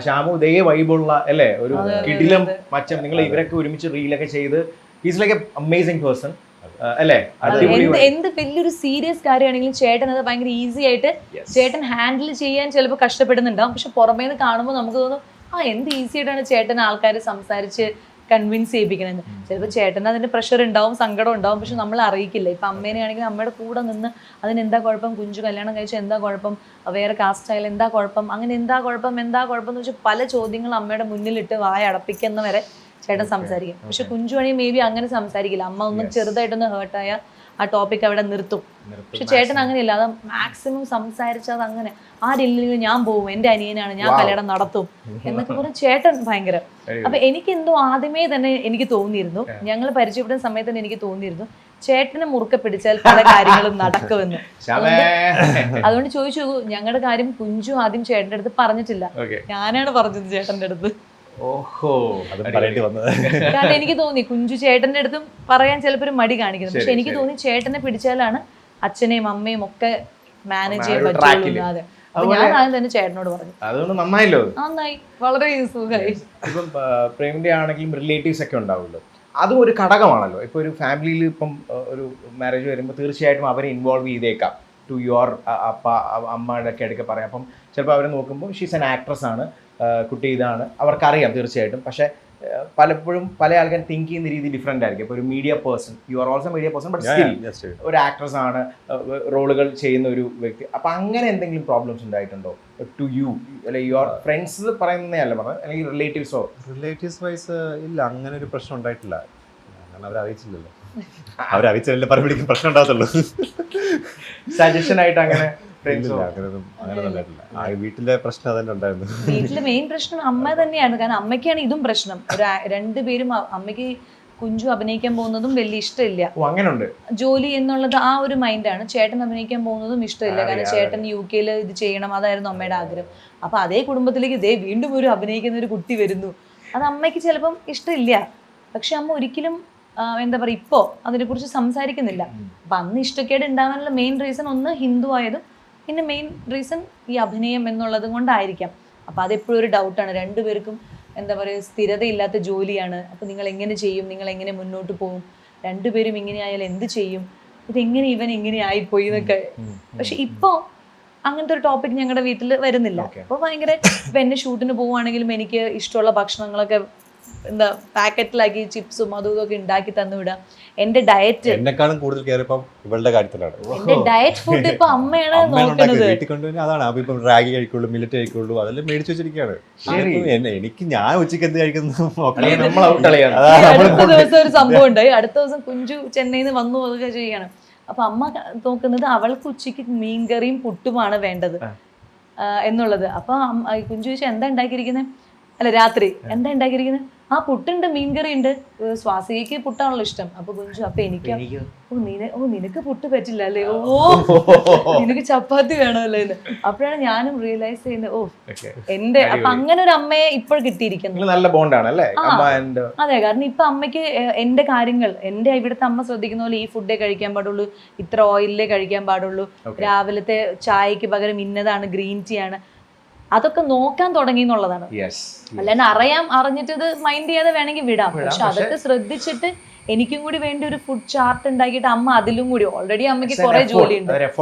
ശ്യാമു ഇതേ വൈബുള്ള അല്ലേ, ഒരു കിടിലം മച്ചം. നിങ്ങൾ ഇവരൊക്കെ ഒരുമിച്ച് റീലൊക്കെ ചെയ്ത് is like A amazing person അല്ലേ. എന്ത് വലിയൊരു സീരിയസ് കാര്യമാണെങ്കിലും ചേട്ടൻ അത് ഭയങ്കര ഈസി ആയിട്ട് ചേട്ടൻ ഹാൻഡിൽ ചെയ്യാൻ ചിലപ്പോൾ കഷ്ടപ്പെടുന്നുണ്ടാവും. പക്ഷെ പുറമേ നിന്ന് കാണുമ്പോൾ നമുക്ക് തോന്നും എന്ത് ഈസി ആയിട്ടാണ് ചേട്ടൻ ആൾക്കാരെ സംസാരിച്ച് കൺവിൻസ് ചെയ്യിപ്പിക്കണമെന്ന്. ചിലപ്പോൾ ചേട്ടന് അതിന്റെ പ്രഷർ ഉണ്ടാവും, സങ്കടം ഉണ്ടാവും, പക്ഷെ നമ്മൾ അറിയിക്കില്ല. ഇപ്പൊ അമ്മേനെ ആണെങ്കിൽ അമ്മയുടെ കൂടെ നിന്ന് അതിനെന്താ കുഴപ്പം, കുഞ്ചു കല്യാണം കഴിച്ചാൽ എന്താ കുഴപ്പം, വേറെ കാസ്റ്റ് ആയാലും എന്താ കുഴപ്പം, അങ്ങനെ എന്താ കുഴപ്പം എന്ന് വെച്ചാൽ പല ചോദ്യങ്ങൾ അമ്മയുടെ മുന്നിലിട്ട് വായ അടപ്പിക്കുന്നവരെ ചേട്ടൻ സംസാരിക്കും. പക്ഷെ കുഞ്ചു ആണെങ്കിൽ മേ ബി അങ്ങനെ സംസാരിക്കില്ല. അമ്മ ഒന്നും ചെറുതായിട്ടൊന്ന് ഹേർട്ടായ ആ ടോപ്പിക് അവിടെ നിർത്തും. പക്ഷെ ചേട്ടൻ അങ്ങനെയല്ല, അത് മാക്സിമം സംസാരിച്ചത് അങ്ങനെ ആരില്ലെങ്കിലും ഞാൻ പോവും, എന്റെ അനിയനാണ്, ഞാൻ കല്യാണം നടത്തും എന്നൊക്കെ പറഞ്ഞ ചേട്ടൻ ഭയങ്കര. അപ്പൊ എനിക്കെന്തോ ആദ്യമേ തന്നെ എനിക്ക് തോന്നിയിരുന്നു, ഞങ്ങൾ പരിചയപ്പെടുന്ന സമയത്ത് തന്നെ എനിക്ക് തോന്നിയിരുന്നു ചേട്ടനെ മുറുക്കെ പിടിച്ചാൽ പല കാര്യങ്ങളും നടക്കുമെന്ന്. അതുകൊണ്ട് ചോദിച്ചു, ഞങ്ങളുടെ കാര്യം കുഞ്ചു ആദ്യം ചേട്ടന്റെ അടുത്ത് പറഞ്ഞിട്ടില്ല, ഞാനാണ് പറഞ്ഞത് ചേട്ടന്റെ അടുത്ത്. കാരണം എനിക്ക് തോന്നി കുഞ്ചു ചേട്ടന്റെ അടുത്തും പറയാൻ ചിലപ്പോൾ ഒരു മടി കാണിക്കുന്നു. പക്ഷെ എനിക്ക് തോന്നി ചേട്ടനെ പിടിച്ചാലാണ് അച്ഛനെയും അമ്മയും ഒക്കെ മാനേജ് ചെയ്യാൻ പറ്റുള്ളൂ. അതെ, ഞാൻ ആദ്യം തന്നെ ചേട്ടനോട് പറഞ്ഞു. അതുകൊണ്ട് നന്നായല്ലോ, നന്നായി, വളരെ സുഖമായി. ഇപ്പം പ്രേമിന്റെ ആണെങ്കിലും റിലേറ്റീവ്സ് ഒക്കെ ഉണ്ടാവുമല്ലോ, അതും ഒരു ഘടകമാണല്ലോ. ഇപ്പൊ ഒരു ഫാമിലിയിൽ ഇപ്പം ഒരു മാരേജ് വരുമ്പോൾ തീർച്ചയായിട്ടും അവരെ ഇൻവോൾവ് ചെയ്തേക്കാം. ടു യുവർ അമ്മയുടെ ഒക്കെ ഇടയ്ക്ക് പറയാം. അപ്പം ചിലപ്പോൾ അവരെ നോക്കുമ്പോൾ ഷീസ് ആൻ ആക്ട്രസ് ആണ്, കുട്ടി ഇതാണ്, അവർക്കറിയാം തീർച്ചയായിട്ടും. പക്ഷെ പലപ്പോഴും പല ആൾക്കാരും തിങ്ക് ചെയ്യുന്ന രീതി ഡിഫറെൻ്റ് ആയിരിക്കും. ഇപ്പോൾ ഒരു media person, you are also media person, but still ഒരു ആക്ട്രസ് ആണ്, റോളുകൾ ചെയ്യുന്ന ഒരു വ്യക്തി. അപ്പം അങ്ങനെ എന്തെങ്കിലും പ്രോബ്ലംസ് ഉണ്ടായിട്ടുണ്ടോ ടു യു, അല്ലെ യുവർ ഫ്രണ്ട്സ് പറയുന്നതേ അല്ല പറഞ്ഞത്, അല്ലെങ്കിൽ റിലേറ്റീവ്സ് വൈസ് ഇല്ല, അങ്ങനെ ഒരു പ്രശ്നം ഉണ്ടായിട്ടില്ല. കാരണം അവരറിയിച്ചില്ലല്ലോ, അവരറിയിച്ചല്ലേ പറയുമ്പോഴേക്കും പ്രശ്നം ഉണ്ടാകത്തുള്ളൂ. സജഷൻ ആയിട്ട് അങ്ങനെ വീട്ടിലെ പ്രശ്നം തന്നെ ഉണ്ടായിരുന്നു. വീട്ടിലെ മെയിൻ പ്രശ്നം അമ്മ തന്നെയാണ്. കാരണം അമ്മയ്ക്കാണ് ഇതും പ്രശ്നം. രണ്ടുപേരും, അമ്മയ്ക്ക് കുഞ്ചു അഭിനയിക്കാൻ പോകുന്നതും വലിയ ഇഷ്ടമില്ല. അങ്ങനെയുണ്ട് ജോലി എന്നുള്ളത് ആ ഒരു മൈൻഡാണ്. ചേട്ടൻ അഭിനയിക്കാൻ പോകുന്നതും ഇഷ്ടമില്ല. കാരണം ചേട്ടൻ UK ഇത് ചെയ്യണം, അതായിരുന്നു അമ്മയുടെ ആഗ്രഹം. അപ്പൊ അതേ കുടുംബത്തിലേക്ക് ഇതേ വീണ്ടും ഒരു അഭിനയിക്കുന്ന ഒരു കുട്ടി വരുന്നു, അത് അമ്മയ്ക്ക് ചിലപ്പം ഇഷ്ടമില്ല. പക്ഷെ അമ്മ ഒരിക്കലും എന്താ പറയുക, ഇപ്പോ അതിനെക്കുറിച്ച് സംസാരിക്കുന്നില്ല. അപ്പൊ അന്ന് ഇഷ്ടക്കേട് ഉണ്ടാവാനുള്ള മെയിൻ റീസൺ ഒന്ന് ഹിന്ദു ആയതും, പിന്നെ മെയിൻ റീസൺ ഈ അഭിനയം എന്നുള്ളത് കൊണ്ടായിരിക്കാം. അപ്പം അതെപ്പോഴും ഒരു ഡൗട്ടാണ്. രണ്ടുപേർക്കും എന്താ പറയുക, സ്ഥിരതയില്ലാത്ത ജോലിയാണ്. അപ്പം നിങ്ങൾ എങ്ങനെ ചെയ്യും, നിങ്ങൾ എങ്ങനെ മുന്നോട്ട് പോകും, രണ്ടുപേരും ഇങ്ങനെ ആയാൽ എന്ത് ചെയ്യും, ഇതെങ്ങനെ ഇങ്ങനെ ആയിപ്പോയി എന്നൊക്കെ. പക്ഷെ ഇപ്പോൾ അങ്ങനത്തെ ഒരു ടോപ്പിക് ഞങ്ങളുടെ വീട്ടിൽ വരുന്നില്ല. അപ്പോൾ ഭയങ്കര ഇപ്പം എന്നെ ഷൂട്ടിന് പോവുകയാണെങ്കിലും എനിക്ക് ഇഷ്ടമുള്ള ഭക്ഷണങ്ങളൊക്കെ എന്താ പാക്കറ്റിലാക്കി ചിപ്സും അതും ഇതൊക്കെ ഉണ്ടാക്കി തന്നുവിടാം. എന്റെ ഡയറ്റ് എന്നെക്കാളും കൂടുതൽ കയറിപ്പം ഇവളുടെ കാര്യത്തിലാണ്. എന്റെ ഡയറ്റ് ഫുഡ് ഇപ്പൊ അമ്മയാണ് നോക്കുന്നത്. വീട്ടിൽ കൊണ്ടുവരുന്ന അതാണ്. അപ്പൊ ഇപ്പം റാഗി കഴിക്കുള്ളൂ, മില്ലറ്റ് കഴിക്കുള്ളൂ, അതെല്ലാം മേടിച്ചു വെച്ചിരിക്കുകയാണ്. എനിക്ക് ഞാൻ ഉച്ചയ്ക്ക് എന്ത് കഴിക്കുന്നു. അടുത്ത ദിവസം ഒരു സംഭവം ഉണ്ടായി. അടുത്ത ദിവസം കുഞ്ചു ചെന്നൈയിൽ നിന്ന് വന്നു അതൊക്കെ ചെയ്യണം. അപ്പൊ അമ്മ നോക്കുന്നത് അവൾക്ക് ഉച്ചയ്ക്ക് മീൻകറിയും പുട്ടുമാണ് വേണ്ടത് എന്നുള്ളത്. അപ്പൊ കുഞ്ചു ചോദിച്ചാൽ എന്താ ഉണ്ടാക്കിയിരിക്കുന്നത്, അല്ല രാത്രി എന്താ ഉണ്ടാക്കിയിരിക്കുന്നത്, ആ പുട്ടുണ്ട് മീൻകറി ഉണ്ട്, സ്വാസികയ്ക്ക് പുട്ടാണല്ലോ ഇഷ്ടം. അപ്പൊ കുഞ്ചു അപ്പൊ എനിക്ക് നിനക്ക് പുട്ട് പറ്റില്ല അല്ലേ, നിനക്ക് ചപ്പാത്തി വേണമല്ലോ എന്ന്. അപ്പോഴാണ് ഞാനും റിയലൈസ് ചെയ്യുന്നത് എന്റെ അപ്പൊ അങ്ങനെ ഒരു അമ്മയെ ഇപ്പോൾ കിട്ടിയിരിക്കുന്നു. നല്ല ബോണ്ടാണ് അല്ലേ? അതെ, കാരണം ഇപ്പൊ അമ്മയ്ക്ക് എന്റെ കാര്യങ്ങൾ, എന്റെ ഇവിടുത്തെ അമ്മ ശ്രദ്ധിക്കുന്ന പോലെ ഈ ഫുഡേ കഴിക്കാൻ പാടുള്ളൂ, ഇത്ര ഓയിലേ കഴിക്കാൻ പാടുള്ളൂ, രാവിലത്തെ ചായക്ക് പകരം ഇന്നതാണ്, ഗ്രീൻ ടീ ആണ്, അതൊക്കെ നോക്കാൻ തുടങ്ങി എന്നുള്ളതാണ്. അല്ലാണ്ട് അറിഞ്ഞിട്ട് ഇത് മൈൻഡ് ചെയ്യാതെ വേണമെങ്കിൽ വിടാം. പക്ഷെ അതൊക്കെ ശ്രദ്ധിച്ചിട്ട് എനിക്കും കൂടി വേണ്ടി ഒരു ഫുഡ് ചാർട്ട് ഉണ്ടാക്കിയിട്ട് അമ്മ അതിലും കൂടി, ഓൾറെഡി അമ്മയ്ക്ക് കുറെ ജോലിയുണ്ട്,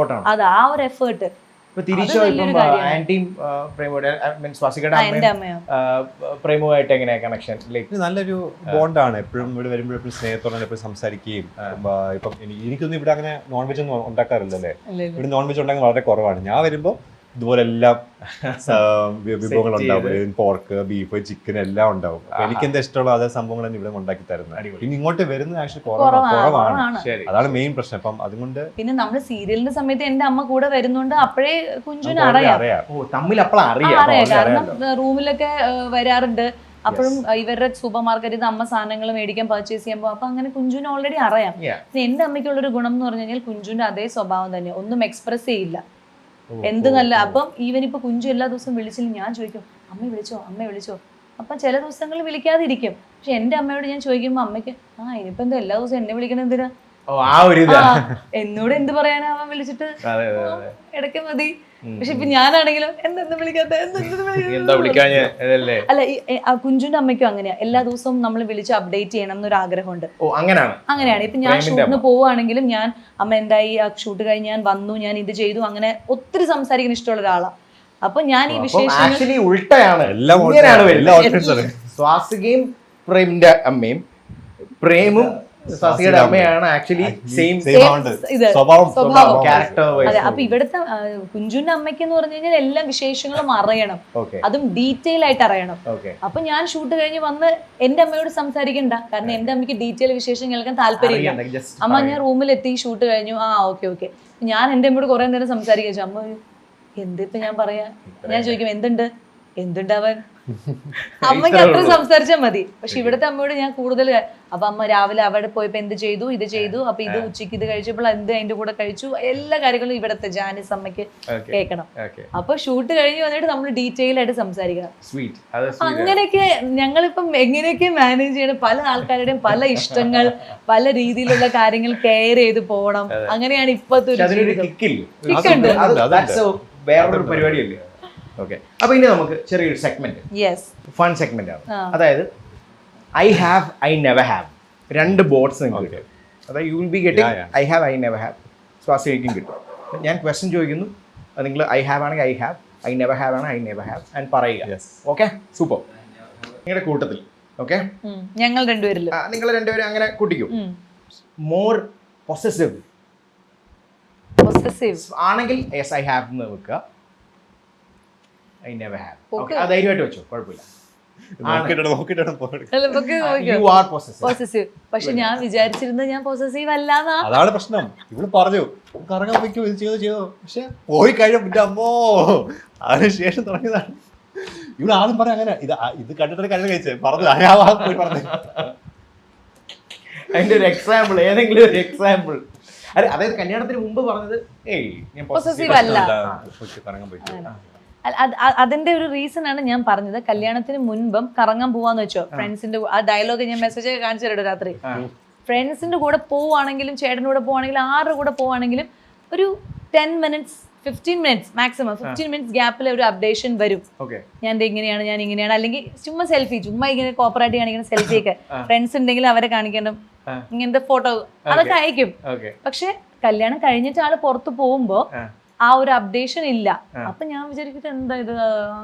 അത് ആ ഒരു എഫേർട്ട്. പ്രേമുമായിട്ട് എങ്ങനെയാ കണക്ഷൻ? നല്ലൊരു ബോണ്ടാണ്. എപ്പോഴും ഇവിടെ വരുമ്പോഴും എപ്പോഴും സ്നേഹത്തോടെ എപ്പോഴും സംസാരിക്കുകയും. ഇപ്പം എനിക്കൊന്നും ഇവിടെ അങ്ങനെ നോൺ വെജ് ഒന്നും ഉണ്ടാക്കാറില്ലല്ലേ, ഇവിടെ നോൺ വെജ് ഉണ്ടാക്കാൻ വളരെ കുറവാണ്. ഞാൻ വരുമ്പോൾ ഇതുപോലെ എല്ലാം വിഭവങ്ങളുണ്ടാവും, പോർക്ക്, ബീഫ്, ചിക്കൻ എല്ലാം ഉണ്ടാവും. എനിക്ക് എന്താ ഇഷ്ടമുള്ള അതേ സംഭവങ്ങളാണ് ഇവിടെ ഉണ്ടാക്കി തരുന്നത്. പിന്നെ ഇങ്ങോട്ട് വരുന്നത് ആക്ച്വലി കുറവാണ്, അതാണ് മെയിൻ പ്രശ്നം. അപ്പം അതുകൊണ്ട് പിന്നെ നമ്മള് സീരിയലിന്റെ സമയത്ത് എന്റെ അമ്മ കൂടെ വരുന്നുണ്ട്, അപ്പോഴേ കുഞ്ചുവിന് അറിയാം, കാരണം റൂമിലൊക്കെ വരാറുണ്ട്. അപ്പോഴും ഇവരുടെ സൂപ്പർ മാർക്കറ്റിൽ അമ്മ സാധനങ്ങൾ മേടിക്കാൻ പർച്ചേസ് ചെയ്യുമ്പോൾ അപ്പൊ അങ്ങനെ കുഞ്ചുവിന് ഓൾറെഡി അറിയാം. എന്റെ അമ്മയ്ക്കുള്ളൊരു ഗുണം എന്ന് പറഞ്ഞു കഴിഞ്ഞാൽ കുഞ്ചുവിന്റെ അതേ സ്വഭാവം തന്നെ, ഒന്നും എക്സ്പ്രസ് ചെയ്യില്ല, എന്ത് നല്ല. അപ്പം ഈവൻ ഇപ്പൊ കുഞ്ചു എല്ലാ ദിവസവും വിളിച്ചില്ല ഞാൻ ചോദിക്കും അമ്മ വിളിച്ചോ. അപ്പം ചില ദിവസങ്ങളിൽ വിളിക്കാതിരിക്കും. പക്ഷെ എന്റെ അമ്മയോട് ഞാൻ ചോദിക്കുമ്പോ അമ്മയ്ക്ക് ഇനിയിപ്പോ എന്താ എല്ലാ ദിവസവും എന്നെ വിളിക്കണം എന്തിനാ, എന്നോട് എന്ത് പറയാനാ, അവൻ വിളിച്ചിട്ട് ഇടയ്ക്ക് മതി. പക്ഷെ ഇപ്പൊ ഞാനാണെങ്കിലും എന്തെന്ന് വിളിക്കാത്ത അല്ല, കുഞ്ചുന്റെ അമ്മയ്ക്കും അങ്ങനെയാ, എല്ലാ ദിവസവും നമ്മൾ വിളിച്ച് അപ്ഡേറ്റ് ചെയ്യണം എന്നൊരു ആഗ്രഹമുണ്ട്. അങ്ങനെയാണ്. ഇപ്പൊ ഞാൻ ഷൂട്ടിന് പോവുകയാണെങ്കിലും ഞാൻ അമ്മ എന്തായി, ആ ഷൂട്ട് കഴിഞ്ഞ് ഞാൻ വന്നു, ഞാൻ ഇത് ചെയ്തു, അങ്ങനെ ഒത്തിരി സംസാരിക്കാൻ ഇഷ്ടമുള്ള ഒരാളാ. അപ്പൊ ഞാൻ ഈ വിശേഷങ്ങൾ ഉൾട്ടയാണ്. സ്വാസികയും പ്രേമിന്റെ അമ്മയും, പ്രേമും സ്വാസികയുടെ അമ്മയാണ് ആക്ച്വലി സെയിം സ്വഭാവം, ക്യാരക്ടർ വൈസ്. അതെ, അപ്പൊ ഇവിടുത്തെ കുഞ്ചുവിന്റെ അമ്മയ്ക്ക് എന്ന് പറഞ്ഞു കഴിഞ്ഞാൽ എല്ലാ വിശേഷങ്ങളും അറിയണം, അതും ഡീറ്റെയിൽ ആയിട്ട് അറിയണം. അപ്പൊ ഞാൻ ഷൂട്ട് കഴിഞ്ഞ് വന്ന് എന്റെ അമ്മയോട് സംസാരിക്കണ്ട, കാരണം എന്റെ അമ്മയ്ക്ക് ഡീറ്റെയിൽ വിശേഷം കേൾക്കാൻ താല്പര്യമില്ല. അമ്മ ഞാൻ റൂമിലെത്തി, ഷൂട്ട് കഴിഞ്ഞു, ഓക്കെ. ഞാൻ എന്റെ അമ്മയോട് കുറെ നേരം സംസാരിച്ചു. അമ്മ എന്തിപ്പോ ഞാൻ പറയാ, ഞാൻ ചോദിക്കും എന്തുണ്ട് അവൻ, അമ്മയ്ക്ക് അത്ര സംസാരിച്ചാൽ മതി. പക്ഷെ ഇവിടുത്തെ അമ്മയോട് ഞാൻ കൂടുതൽ, അപ്പൊ അമ്മ രാവിലെ അവിടെ പോയപ്പോ എന്ത് ചെയ്തു, ഇത് ചെയ്തു, അപ്പൊ ഇത് ഉച്ചയ്ക്ക് ഇത് കഴിച്ചപ്പോൾ എന്ത് അതിന്റെ കൂടെ കഴിച്ചു, എല്ലാ കാര്യങ്ങളും ഇവിടുത്തെ ജാനിസ് അമ്മയ്ക്ക് കേൾക്കണം. അപ്പൊ ഷൂട്ട് കഴിഞ്ഞ് വന്നിട്ട് നമ്മൾ ഡീറ്റെയിൽ ആയിട്ട് സംസാരിക്കണം. അങ്ങനെയൊക്കെ ഞങ്ങളിപ്പം എങ്ങനെയൊക്കെ മാനേജ് ചെയ്യണം, പല ആൾക്കാരുടെയും പല ഇഷ്ടങ്ങൾ, പല രീതിയിലുള്ള കാര്യങ്ങൾ കെയർ ചെയ്ത് പോകണം. അങ്ങനെയാണ് ഇപ്പത്തെ വേറൊരു പരിപാടിയല്ലേ. ഓക്കെ, അപ്പൊ ഇനി നമുക്ക് ചെറിയൊരു സെഗ്മെന്റ്, ഫൺ സെഗ്മെന്റ് ആണ്. അതായത് I have, I never have, രണ്ട് ബോർഡ്സ് നിങ്ങൾക്ക് കിട്ടും. അതായത് you will be getting I have, I never have. സ്വാസികയ്ക്കും കിട്ടും. ഞാൻ ക്വസ്റ്റ്യൻ ചോദിക്കുന്നു, നിങ്ങൾ ഐ ഹാവ് ആണെങ്കിൽ I have, I never have ആണെങ്കിൽ ഐ നെവർ ഹാവ് ആൻഡ് പറയുക. Okay, super. നിങ്ങളുടെ കൂട്ടത്തിൽ ഓക്കെ, ഞങ്ങൾ രണ്ടുപേരിലും നിങ്ങൾ രണ്ടുപേരും അങ്ങനെ കൂട്ടിക്കും. മോർ പൊസസീവ് ആണെങ്കിൽ യെസ് ഐ ഹാവ് എന്ന് വെക്കുക, I never have. Okay, ധൈര്യമായിട്ട് വെച്ചോ, കുഴപ്പമില്ല. പക്ഷെ ഞാൻ വിചാരിച്ചിരുന്നത് ഞാൻ പൊസസീവ് അല്ലാന്നാ. അതാണ് പ്രശ്നം. ഇവിടെ പറഞ്ഞു കറങ്ങാൻ പറ്റുമോ, ഇത് ചെയ്തോ, പക്ഷെ പോയി കഴിഞ്ഞ അമ്മോ അതിനുശേഷം തുടങ്ങിയതാണ്. ഇവിടെ ആദ്യം പറയാം അങ്ങനെ, ഇത് കണ്ടിട്ട് കല്യാണം കഴിച്ചേ പറഞ്ഞു. അതിന്റെ ഒരു എക്സാമ്പിൾ, ഏതെങ്കിലും ഒരു എക്സാമ്പിൾ. അതായത് കല്യാണത്തിന് മുമ്പ് പറഞ്ഞത് ഞാൻ പൊസസീവ് അല്ല, കറങ്ങാൻ പോയി. അതിന്റെ ഒരു റീസൺ ആണ് ഞാൻ പറഞ്ഞത്. കല്യാണത്തിന് മുൻപും കറങ്ങാൻ പോവാന്ന് വെച്ചോ, ഫ്രണ്ട്സിന്റെ ആ ഡയലോഗ് ഞാൻ മെസ്സേജ് കാണിച്ചു തരട്ടോ രാത്രി. ഫ്രണ്ട്സിന്റെ കൂടെ പോവാണെങ്കിലും ചേട്ടൻ്റെ കൂടെ പോവാണെങ്കിലും ആരുടെ കൂടെ പോവാണെങ്കിലും ഒരു 10 minutes 15 minutes മാക്സിമം 15 minutes ഗ്യാപ്പിൽ ഒരു അപ്ഡേഷൻ വരും. ഞാൻ ഇങ്ങനെയാണ്, ഞാൻ ഇങ്ങനെയാണ്, അല്ലെങ്കിൽ ചുമ്മാ സെൽഫി, ചുമ്മാ ഇങ്ങനെ കോപ്പറേറ്റ് കാണിക്കുന്ന സെൽഫിയൊക്കെ ഫ്രണ്ട്സ് ഉണ്ടെങ്കിൽ അവരെ കാണിക്കണം, ഇങ്ങനത്തെ ഫോട്ടോ അതൊക്കെ അയക്കും. പക്ഷെ കല്യാണം കഴിഞ്ഞിട്ട് ആള് പുറത്ത് പോകുമ്പോ ആ ഒരു അപ്ഡേഷൻ ഇല്ല. അപ്പൊ ഞാൻ വിചാരിച്ചിട്ട് എന്താ ഇത്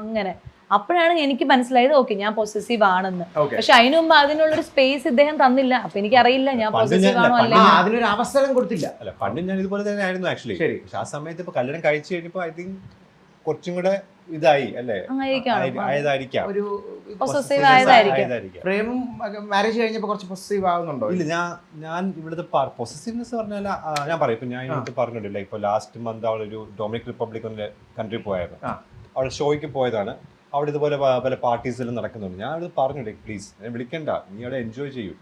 അങ്ങനെ. അപ്പോഴാണ് എനിക്ക് മനസ്സിലായത് ഓക്കെ ഞാൻ പൊസസീവ് ആണെന്ന്. പക്ഷെ അതിനു മുമ്പ് അതിനുള്ളൊരു സ്പേസ് ഇദ്ദേഹം തന്നില്ല. അപ്പൊ എനിക്കറിയില്ല ഞാൻ പൊസസീവ് ആണോ അല്ല, അതിനൊരു അവസരം കൊടുത്തില്ല. അല്ല, പണ്ട് ഞാൻ ഇതുപോലെ തന്നെ ആയിരുന്നു ആക്ച്വലി. പക്ഷെ ആ സമയത്ത് ഇപ്പൊ കല്യാണം കഴിച്ചു കഴിഞ്ഞപ്പോ ഐ തിങ്ക് കുറച്ചും കൂടെ ഇതായി അല്ലേ, ആയതായിരിക്കാം, ഒരു പൊസസീവ് ആയതായിരിക്കാം. പ്രേമും മാരേജ് കഴിഞ്ഞപ്പോ കുറച്ച് പൊസസീവ് ആവുന്നുണ്ടോ? ഇല്ല, ഞാൻ ഇവിടുത്തെ പൊസസീവ്നെസ് പറഞ്ഞാൽ ഞാൻ പറയും. ഇപ്പൊ ഞാൻ ഇവിടുത്തെ പറഞ്ഞിട്ടില്ല, ഇപ്പൊ ലാസ്റ്റ് മന്ത് അവളൊരു ഡൊമിനിക് റിപ്പബ്ലിക് കൺട്രി പോയായിരുന്നു. അവിടെ ഷോയ്ക്ക് പോയതാണ്. അവിടെ ഇതുപോലെ പല പാർട്ടീസിലും നടക്കുന്നുണ്ട്. ഞാൻ അവിടെ പറഞ്ഞു, പ്ലീസ് എന്നെ വിളിക്കണ്ട, നീ അവിടെ എൻജോയ് ചെയ്യൂ,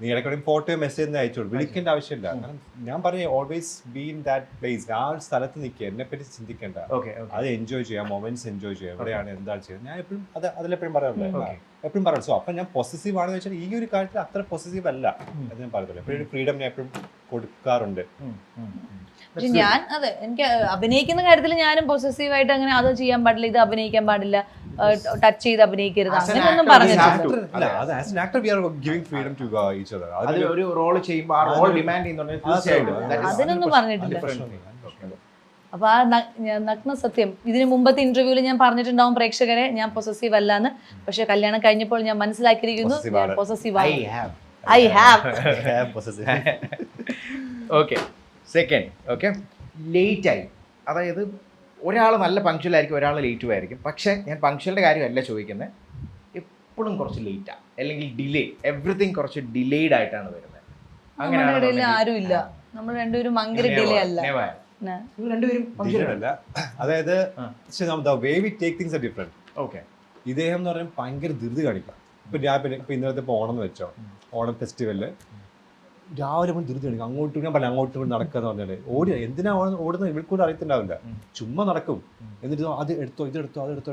നീ ഇടയ്ക്ക് ഫോട്ടോ മെസ്സേജ് അയച്ചോളൂ, വിളിക്കേണ്ട ആവശ്യമില്ല. കാരണം ഞാൻ പറഞ്ഞു always be in that place, ആ ഒരു സ്ഥലത്ത് നിൽക്കുക, എന്നെ പറ്റി ചിന്തിക്കേണ്ട, അത് എൻജോയ് ചെയ്യാം, മൊമെന്റ്സ് എൻജോയ് ചെയ്യാം, എവിടെയാണ് എന്താണ് ചെയ്യുന്നത്. ഞാൻ എപ്പോഴും അതിലെപ്പോഴും പറയാറുണ്ട്, എപ്പോഴും പറയാം. സോ അപ്പം ഞാൻ പൊസസീവ് ആണെന്ന് വെച്ചാൽ ഈ ഒരു കാര്യത്തിൽ അത്ര പൊസസീവ് അല്ല എന്ന് ഞാൻ പറയത്തില്ല. എപ്പോഴും ഒരു ഫ്രീഡം ഞാൻ എപ്പോഴും കൊടുക്കാറുണ്ട്. പക്ഷെ ഞാൻ അതെ എനിക്ക് അഭിനയിക്കുന്ന കാര്യത്തിൽ ഞാനും പൊസസീവ് ആയിട്ട് അങ്ങനെ അത് ചെയ്യാൻ പാടില്ല, ഇത് അഭിനയിക്കാൻ പാടില്ല, ടച്ച് ചെയ്ത് അഭിനയിക്കരുത്, അങ്ങനെയൊന്നും പറഞ്ഞിട്ടില്ല. ഒരു റോൾ ചെയ്യുമ്പോൾ ആ റോൾ ഡിമാൻഡ് ചെയ്യുന്നുണ്ട്, അതിനൊന്നും പറഞ്ഞിട്ടില്ല. അപ്പൊ ആ നഗ്ന സത്യം ഇതിന് മുമ്പത്തെ ഇന്റർവ്യൂവിൽ ഞാൻ പറഞ്ഞിട്ടുണ്ടാവും പ്രേക്ഷകരെ, ഞാൻ പൊസസീവ് അല്ലാന്ന്. പക്ഷെ കല്യാണം കഴിഞ്ഞപ്പോൾ ഞാൻ മനസ്സിലാക്കിയിരിക്കുന്നു ഞാൻ പൊസസീവ് ആണ്. I have. Okay, second. Okay, late ആയി, അതായത് ഒരാൾ നല്ല പങ്ക്ച്വൽ ആയിരിക്കും, ഒരാൾ ലേറ്റും ആയിരിക്കും. പക്ഷേ ഞാൻ പങ്ക്ച്വലിൻ്റെ കാര്യമല്ല ചോദിക്കുന്നത്, എപ്പോഴും കുറച്ച് ലേറ്റാണ് അല്ലെങ്കിൽ ഡിലേ, എവറിത്തിങ് കുറച്ച് ഡിലേഡ് ആയിട്ടാണ് വരുന്നത്. അങ്ങനെ ആരും ഇല്ല, നമ്മൾ രണ്ടുപേരും ഭയങ്കര ഡിലേ അല്ല. അതായത് ഇദ്ദേഹം എന്ന് പറഞ്ഞാൽ ഭയങ്കര ധൃതി കാണിക്കാം. ഇപ്പൊ ഇന്നലത്തെ ഓണം എന്ന് വെച്ചോ, ഓണം ഫെസ്റ്റിവലില് രാവിലെ പോയി ധൃതി കാണിക്കും, അങ്ങോട്ടും ഞാൻ പറഞ്ഞു അങ്ങോട്ടും നടക്കാന്ന് പറഞ്ഞാല് എന്തിനാ ഓടുന്നത് ഇവൾക്കൂടെ അറിയത്തുണ്ടാവില്ല, ചുമ്മാ നടക്കും. എന്നിട്ട് അത് എടുത്തോ ഇതെടുത്തോ അതെടുത്തോ,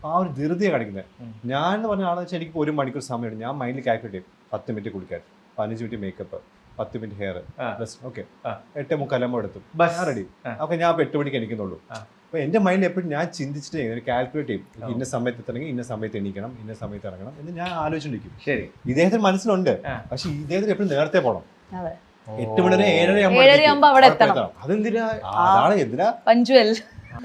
ആ ഒരു ധൃതിയാണ് കാണിക്കുന്നത്. ഞാൻ എന്ന് പറഞ്ഞ ആളെന്ന് വെച്ചാൽ എനിക്ക് 1 മണിക്കൂർ സമയമുണ്ട്, ഞാൻ മൈൻഡിൽ കാൽക്കുലേറ്റ് ചെയ്യും. 10 മിനിറ്റ് കുളിക്കാൻ, 15 minute makeup, 10 minute hair, okay 8:45 എടുത്തു, റെഡി. ഓക്കെ, ഞാൻ 8 മണിക്ക് എണീക്കുന്നുള്ളൂ. അപ്പൊ എന്റെ മൈൻഡിൽ എപ്പോഴും ഞാൻ ചിന്തിച്ചിട്ട് കാൽക്കുലേറ്റ് ചെയ്യും, ഇന്ന സമയത്ത് എത്തണമെങ്കിൽ ഇന്ന സമയത്ത് എണീക്കണം, ഇന്ന സമയത്ത് ഇറങ്ങണം എന്ന് ഞാൻ ആലോചിച്ചിരിക്കും. ശരി, ഇദ്ദേഹത്തിന് മനസ്സിലുണ്ട്, പക്ഷെ ഇദ്ദേഹത്തിന് എപ്പോഴും നേരത്തെ പോകണം. 8 മണി 7:30 അവിടെ എത്തണം. അതെന്തിനാ? അതാണ് എന്തിനാ പഞ്ച്വൽ.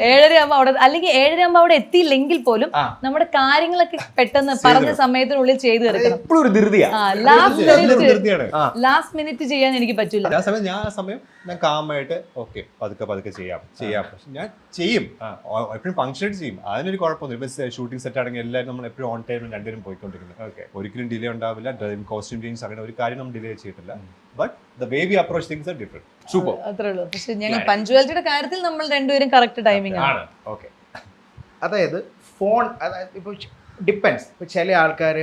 7:30 അവിടെ, അല്ലെങ്കിൽ 7:30 അവിടെ എത്തിയില്ലെങ്കിൽ പോലും നമ്മുടെ കാര്യങ്ങളൊക്കെ പെട്ടെന്ന് പറഞ്ഞ സമയത്തിനുള്ളിൽ ചെയ്തു തീർക്കണം. ലാസ്റ്റ് മിനിറ്റ് ചെയ്യാൻ എനിക്ക് പറ്റില്ല. ആ സമയം ഞാൻ കാമായിട്ട് ഓക്കെ പതുക്കെ ചെയ്യാം. പക്ഷെ ഞാൻ ചെയ്യും, എപ്പോഴും പങ്ക്ച്വലായിട്ട് ചെയ്യും. അതിനൊരു കുഴപ്പമൊന്നുമില്ല. ഇപ്പൊ ഷൂട്ടിംഗ് സെറ്റ് ആണെങ്കിൽ എല്ലാവരും നമ്മൾ എപ്പോഴും ഓൺ ടൈമിൽ രണ്ടുപേരും പോയിക്കൊണ്ടിരിക്കുന്നത്. ഒരിക്കലും ഡിലേ ഉണ്ടാവില്ല. ഡ്രൈവിംഗ്, കോസ്റ്റ്യൂം ചേഞ്ച്, അങ്ങനെ ഒരു കാര്യം നമ്മൾ ഡിലേ ചെയ്തിട്ടില്ല. But the way we approach things are different. Super, അത്രേ ഉള്ളൂ. പക്ഷെ ഞങ്ങൾ പഞ്ച്വാലിറ്റിയുടെ കാര്യത്തിൽ നമ്മൾ രണ്ടുപേരും കറക്റ്റ് ടൈമിംഗ് ആണ്. ഓക്കെ, അതായത് ഫോൺ, അതായത് ഇപ്പോൾ ഡിപ്പെൻസ്. ഇപ്പോൾ ചില ആൾക്കാർ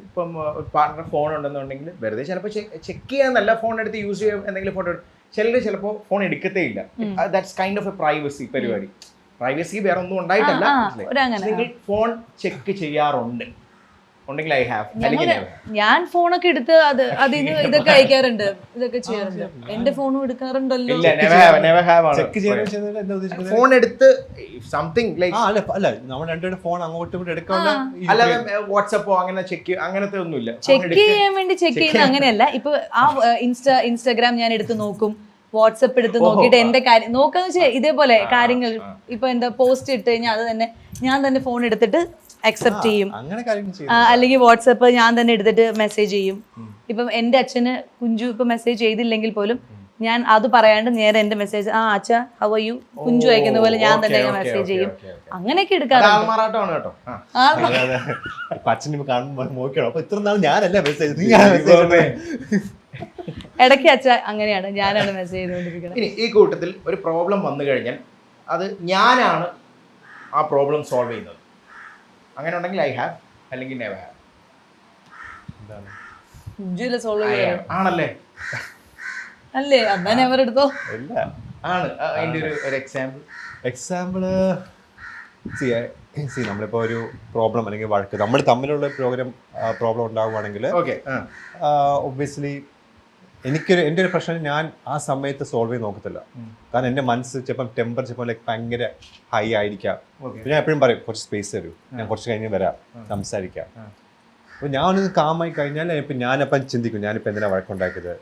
ഇപ്പം പാർട്ട്ണർ ഫോൺ ഉണ്ടെന്നുണ്ടെങ്കിൽ വെറുതെ ചിലപ്പോൾ ചെക്ക് ചെയ്യാന്നല്ല, ഫോൺ എടുത്ത് യൂസ് ചെയ്യാൻ എന്തെങ്കിലും ഫോട്ടോ. ചിലർ ചിലപ്പോൾ ഫോൺ എടുക്കത്തേ ഇല്ല. That's kind of A privacy പരിപാടി. പ്രൈവസി വേറെ ഒന്നും ഉണ്ടായിട്ടല്ല, നിങ്ങൾ ഫോൺ ചെക്ക് ചെയ്യാറുണ്ട് ഉണ്ടെങ്കിൽ ഐ ഹാവ്, അല്ലെങ്കിൽ ഞാൻ ഫോണൊക്കെ എടുത്ത് അതിന് ഇതൊക്കെ അയക്കാറുണ്ട്, ഇതൊക്കെ ചെയ്യാറുണ്ട്. എന്റെ ഫോണും എടുക്കാറുണ്ടല്ലോ. ഫോൺ എടുത്ത് സംതിങ് ലൈക്ക് അല്ല, നമ്മൾ രണ്ടുപേരും ഫോൺ അങ്ങോട്ടും എടുക്കാണ്ട്, അല്ലാതെ വാട്സപ്പോ അങ്ങനെ ചെക്ക്, അങ്ങനത്തെ ഒന്നുമില്ല. ചെക്ക് ചെയ്യാൻ വേണ്ടി ചെക്ക് ചെയ്യുന്ന അങ്ങനെയല്ല. ഇപ്പൊ ആ ഇൻസ്റ്റാഗ്രാം ഞാൻ എടുത്ത് നോക്കും, വാട്സപ്പ് എടുത്ത് നോക്കിയിട്ട് എന്റെ കാര്യം നോക്കാന്ന് വെച്ചാൽ ഇതേപോലെ കാര്യങ്ങൾ. ഇപ്പൊ എന്താ പോസ്റ്റ് ഇട്ട് കഴിഞ്ഞാൽ അത് തന്നെ ഞാൻ തന്നെ ഫോൺ എടുത്തിട്ട് അക്സെപ്റ്റ് ചെയ്യും, അല്ലെങ്കിൽ വാട്സപ്പ് ഞാൻ തന്നെ എടുത്തിട്ട് മെസ്സേജ് ചെയ്യും. ഇപ്പം എൻ്റെ അച്ഛന് കുഞ്ചു ഇപ്പൊ മെസ്സേജ് ചെയ്തില്ലെങ്കിൽ പോലും ഞാൻ അത് പറയാണ്ട് നേരെ എന്റെ മെസ്സേജ്, ആ അച്ഛ ഹൗ ആർ യു, കുഞ്ചു അയക്കുന്ന പോലെ ഞാൻ തന്നെ മെസ്സേജ് ചെയ്യും. അങ്ങനെയൊക്കെ എടുക്കാറുണ്ട്. ഇടയ്ക്ക് അച്ഛ അങ്ങനെയാണ്, ഞാനാണ് മെസ്സേജ് ചെയ്തുകൊണ്ടിരിക്കുന്നത്. ഇനി ഈ കൂട്ടത്തിൽ ഒരു പ്രോബ്ലം വന്നു കഴിഞ്ഞാൽ അത് ഞാനാണ് ആ പ്രോബ്ലം സോൾവ് ചെയ്യുന്നത്, അങ്ങനെ ഉണ്ടെങ്കിൽ ഐ ഹാവ്, അല്ലെങ്കിൽ നെവർ ഹാവ്. ആണല്ലേ? അല്ലേ? എന്നാ നെവർ എടുത്തോ. ആണ് അതിന്റെ ഒരു എക്സാമ്പിള്. നമ്മളിപ്പോ ഒരു പ്രോബ്ലം അല്ലെങ്കിൽ വഴക്ക് നമ്മൾ തമ്മിലുള്ള പ്രോബ്ലം ഉണ്ടാവുകയാണെങ്കിൽ ഒബ്വിയസ്ലി എൻ്റെ ഒരു പ്രശ്നം ഞാൻ ആ സമയത്ത് സോൾവ് ചെയ്ത് നോക്കത്തില്ല. കാരണം എൻ്റെ മനസ്സ് ചിലപ്പം ടെമ്പർ ചിലപ്പോൾ ലൈക്ക് ഭയങ്കര ഹൈ ആയിരിക്കാം. ഞാൻ എപ്പോഴും പറയും കുറച്ച് സ്പേസ് തരൂ, ഞാൻ കുറച്ച് കഴിഞ്ഞ് വരാം, സംസാരിക്കാം. അപ്പോൾ ഞാനൊന്ന് കാമായി കഴിഞ്ഞാൽ ഇപ്പം ഞാനപ്പം ചിന്തിക്കും, ഞാനിപ്പോൾ എന്തിനാണ് വഴക്കുണ്ടാക്കിയത്,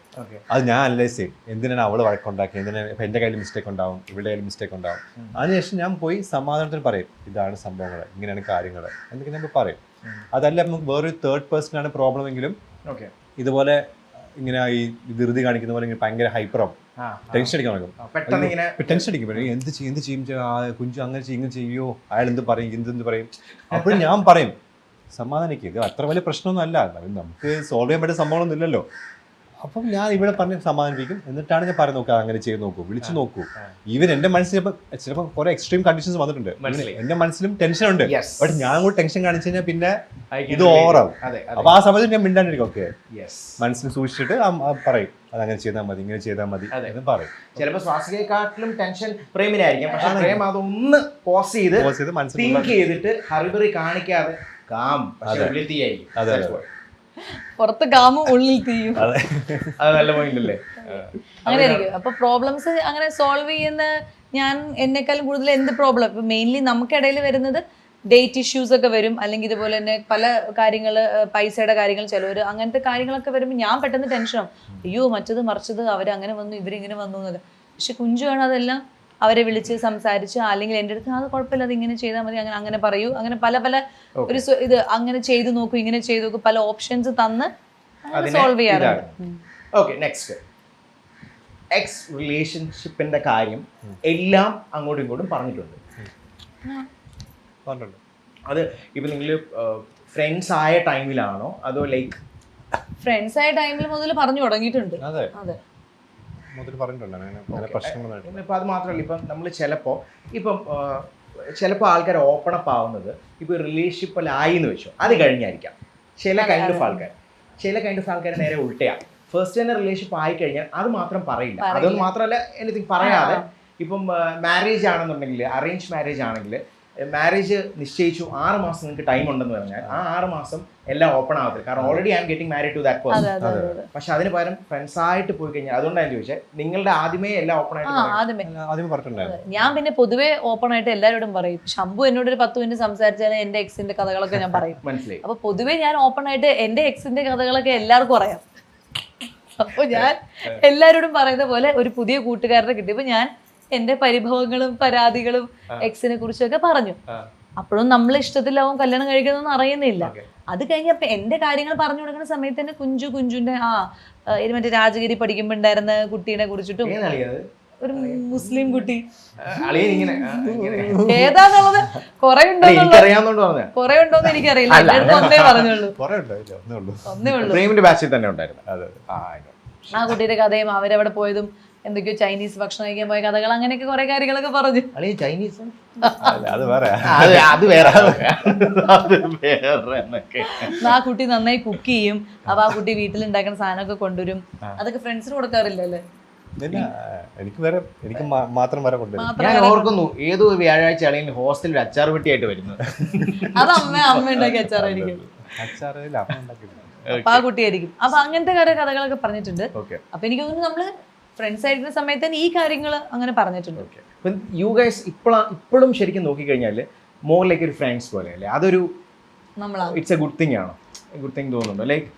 അത് ഞാൻ അനലൈസ് ചെയ്യും. എന്തിനാണ് അവൾ വഴക്കുണ്ടാക്കിയത്, എന്തിനാണ് ഇപ്പം എൻ്റെ കയ്യിൽ മിസ്റ്റേക്ക് ഉണ്ടാവും, ഇവളുടെ കയ്യിൽ മിസ്റ്റേക്ക് ഉണ്ടാവും. അതിനുശേഷം ഞാൻ പോയി സമാധാനത്തിന് പറയും, ഇതാണ് സംഭവങ്ങൾ, ഇങ്ങനെയാണ് കാര്യങ്ങൾ എന്നൊക്കെ ഞാൻ പറയും. അതല്ല നമുക്ക് വേറൊരു തേർഡ് പേഴ്സണാണ് പ്രോബ്ലം എങ്കിലും ഇതുപോലെ ഇങ്ങനെ ഈ ധൃതി കാണിക്കുന്ന പോലെ ഇങ്ങനെ ഭയങ്കര ഹൈപ്പറാവും, ടെൻഷൻ അടിക്കാൻ തുടങ്ങും. ടെൻഷൻ അടിക്കും, എന്ത് ചെയ്യും കുഞ്ചു അങ്ങനെ ഇങ്ങനെ ചെയ്യോ, അയാൾ എന്ത് പറയും, എന്ത് പറയും. അപ്പോഴും ഞാൻ പറയും സമാധാനിക്കുക, ഇത് അത്ര വലിയ പ്രശ്നമൊന്നും അല്ല, നമുക്ക് സോൾവ് ചെയ്യാൻ പറ്റിയ സംഭവമൊന്നും ഇല്ലല്ലോ. അപ്പം ഞാൻ ഇവിടെ പറഞ്ഞ് സമാധാനിപ്പിക്കും. എന്നിട്ടാണ് ഞാൻ പറഞ്ഞു നോക്കുക, അങ്ങനെ ചെയ്ത് നോക്കൂ, വിളിച്ചു നോക്കൂ. ഈവൻ എന്റെ മനസ്സിൽ ചിലപ്പോൾ കുറെ എക്സ്ട്രീം കണ്ടീഷൻസ് വന്നിട്ടുണ്ട്. എന്റെ മനസ്സിലും ടെൻഷൻ ഉണ്ട്. ബട്ട് ഞാൻ കൂടെ ടെൻഷൻ കാണിച്ചു കഴിഞ്ഞാൽ പിന്നെ ഇത് ഓവറാവും. അപ്പൊ ആ സമയത്ത് ഞാൻ മിണ്ടാണ്ടിരിക്കും. ഓക്കെ, മനസ്സിൽ സൂക്ഷിച്ചിട്ട് പറയും, അതങ്ങനെ ചെയ്താൽ മതി, ഇങ്ങനെ ചെയ്താൽ മതി എന്ന് പറയും. ചിലപ്പോൾ സ്വാസികയെക്കാട്ടിലും ടെൻഷൻ പ്രേമിനായിരിക്കും. പക്ഷെ പ്രേം അതൊന്ന് പോസ് ചെയ്ത് തിങ്ക് ചെയ്തിട്ട് ഹറിബറി കാണിക്കാതെ കാം, പക്ഷെ ഉള്ളിൽ തീയായിരിക്കും. പുറത്ത് കാമും ഉള്ളിൽ തീയും. അത് നല്ല പോയിന്റ് അല്ലേ? അങ്ങനെ ആയിരിക്കും. അപ്പൊ പ്രോബ്ലംസ് അങ്ങനെ സോൾവ് ചെയ്യുന്ന ഞാൻ എന്നെക്കാളും കൂടുതൽ എന്ത് പ്രോബ്ലം ഇപ്പൊ മെയിൻലി നമുക്കിടയിൽ വരുന്നത് ഡേറ്റ് ഇഷ്യൂസ് ഒക്കെ വരും, അല്ലെങ്കിൽ ഇതുപോലെ തന്നെ പല കാര്യങ്ങൾ, പൈസയുടെ കാര്യങ്ങൾ, ചിലവർ അങ്ങനത്തെ കാര്യങ്ങളൊക്കെ വരുമ്പോൾ ഞാൻ പെട്ടെന്ന് ടെൻഷനാവും. അയ്യോ മറ്റത് മറിച്ചത് അവരങ്ങനെ വന്നു ഇവരിങ്ങനെ വന്നു എന്നൊക്കെ. പക്ഷെ കുഞ്ചുവാണ് അതെല്ലാം അവരെ വിളിച്ച് സംസാരിച്ച്, അല്ലെങ്കിൽ എൻ്റെ അടുത്ത് അത് കുഴപ്പമില്ല, അത് ഇങ്ങനെ ചെയ്താൽ മതി, അങ്ങനെ പറയൂ, അങ്ങനെ പല ഒരു ഇത് അങ്ങനെ ചെയ്തു നോക്കൂ, ഇങ്ങനെ ചെയ്തു നോക്കൂ, പല ഓപ്ഷൻസ് തന്ന് സോൾവ് ചെയ്യാറുണ്ട്. ഓക്കെ, നെക്സ്റ്റ് എക്സ് റിലേഷൻഷിപ്പിന്റെ കാര്യം എല്ലാം അങ്ങോട്ടും ഇങ്ങോട്ടും പറഞ്ഞിട്ടുണ്ട്. അത് ഇപ്പൊ നിങ്ങൾ ഫ്രണ്ട്സ് ആയ ടൈമിലാണോ അതോ ലൈക്ക് ഫ്രണ്ട്സ് ആയ ടൈമിൽ മുതൽ പറഞ്ഞു തുടങ്ങിയിട്ടുണ്ട്. അതെ, ഇപ്പൊ അത് മാത്രമല്ല, ഇപ്പം നമ്മൾ ചിലപ്പോൾ ആൾക്കാർ ഓപ്പൺ അപ്പ് ആവുന്നത് ഇപ്പൊ റിലേഷൻഷിപ്പിലായി എന്ന് വെച്ചോ, അത് കഴിഞ്ഞായിരിക്കാം. ചില കൈൻഡ് ഓഫ് ആൾക്കാർ നേരെ ഉൾട്ടയാണ്. ഫസ്റ്റ് തന്നെ റിലേഷൻഷിപ്പ് ആയി കഴിഞ്ഞാൽ അത് മാത്രം പറയില്ല. അതൊന്നും മാത്രമല്ല, എനിത്തിങ് പറയാതെ ഇപ്പം മാരേജ് ആണെന്നുണ്ടെങ്കിൽ, അറേഞ്ച് മാരേജ് ആണെങ്കിൽ മാരേജ് നിശ്ചയിച്ചു 6 മാസം നിങ്ങൾക്ക് ടൈം ഉണ്ടെന്ന് പറഞ്ഞാൽ ആ 6 മാസം എല്ലാം ഓപ്പൺ ആവത്തില്ല. കാരണം already I'm getting married to that person. പക്ഷെ അതിന് പകരം ഫ്രണ്ട്സ് ആയിട്ട് പോയി കഴിഞ്ഞാൽ, അതുകൊണ്ടാണ് ചോദിച്ചത്, നിങ്ങളുടെ ആദ്യമേ എല്ലാം ഓപ്പൺ ആയിട്ട്. ഞാൻ പിന്നെ പൊതുവേ ഓപ്പൺ ആയിട്ട് എല്ലാവരോടും പറയും. ശംഭു എന്നോട് ഒരു 10 മിനിറ്റ് സംസാരിച്ചാൽ എന്റെ എക്സിന്റെ കഥകളൊക്കെ ഞാൻ പറയും. മനസ്സിലായി. അപ്പൊ പൊതുവേ ഞാൻ ഓപ്പൺ ആയിട്ട് എന്റെ എക്സിന്റെ കഥകളൊക്കെ എല്ലാവർക്കും അറിയാം. അപ്പൊ ഞാൻ എല്ലാവരോടും പറയുന്ന പോലെ ഒരു പുതിയ കൂട്ടുകാരനെ കിട്ടിയപ്പോ ഞാൻ എന്റെ പരിഭവങ്ങളും പരാതികളും എക്സിനെ കുറിച്ചൊക്കെ പറഞ്ഞു. അപ്പോഴും നമ്മൾ ഇഷ്ടത്തിലാവും കല്യാണം കഴിക്കുന്നൊന്നും അറിയുന്നില്ല. അത് കഴിഞ്ഞപ്പോ എന്റെ കാര്യങ്ങൾ പറഞ്ഞു കൊടുക്കുന്ന സമയത്ത് തന്നെ കുഞ്ചുന്റെ മറ്റേ രാജഗിരി പഠിക്കുമ്പോ ഉണ്ടായിരുന്ന കുട്ടീനെ കുറിച്ചിട്ടും, ഒരു മുസ്ലിം കുട്ടി ഏതാന്നുള്ളത് കുറെ ഉണ്ടോന്ന് എനിക്കറിയില്ല. എന്റെ അടുത്ത് ഒന്നേ പറഞ്ഞുള്ളൂ. ഒന്നേ ഉള്ളൂ. ആ കുട്ടിയുടെ കഥയും അവരവിടെ പോയതും എന്തൊക്കെയോ ചൈനീസ് ഭക്ഷണം കഴിക്കാൻ പോയ കഥകൾ, അങ്ങനെയൊക്കെ കുറെ കാര്യങ്ങളൊക്കെ പറഞ്ഞു. ചൈനീസ് ആ കുട്ടി നന്നായി കുക്ക് ചെയ്യും. അപ്പൊ ആ കുട്ടി വീട്ടിലുണ്ടാക്കുന്ന സാധനമൊക്കെ കൊണ്ടുവരും. അതൊക്കെ ഫ്രണ്ട്സിന് കൊടുക്കാറില്ലല്ലേ? എനിക്ക് മാത്രം വരെ കൊണ്ടുവരും. ഞാൻ ഓർക്കുന്നു ഏതോ വ്യാഴാഴ്ച അല്ലെങ്കിൽ ഹോസ്റ്റലിൽ അച്ചാർ പെട്ടിയായിട്ട് വരുന്നത്. അത് അമ്മ ഉണ്ടാക്കിയ അച്ചാറായിരിക്കും. അപ്പൊ ആ കുട്ടിയായിരിക്കും. അപ്പൊ അങ്ങനത്തെ കഥകളൊക്കെ പറഞ്ഞിട്ടുണ്ട്. അപ്പൊ എനിക്ക് തോന്നുന്നു നമ്മള് ഫ്രണ്ട്സ് ആയിരിക്കുന്ന സമയത്ത് തന്നെ ഈ കാര്യങ്ങൾ അങ്ങനെ പറഞ്ഞിട്ടുണ്ട്. യു ഗൈസ് ഇപ്പോഴും ശരിക്കും നോക്കിക്കഴിഞ്ഞാൽ മോർ ലൈക്ക് ഒരു ഫ്രണ്ട്സ് പോലെ അല്ലേ? അതൊരു ഇറ്റ്സ് എ ഗുഡ് തിങ് ആണോ? ഗുഡ് തിങ് തോന്നുന്നുണ്ടോ? ലൈക്ക്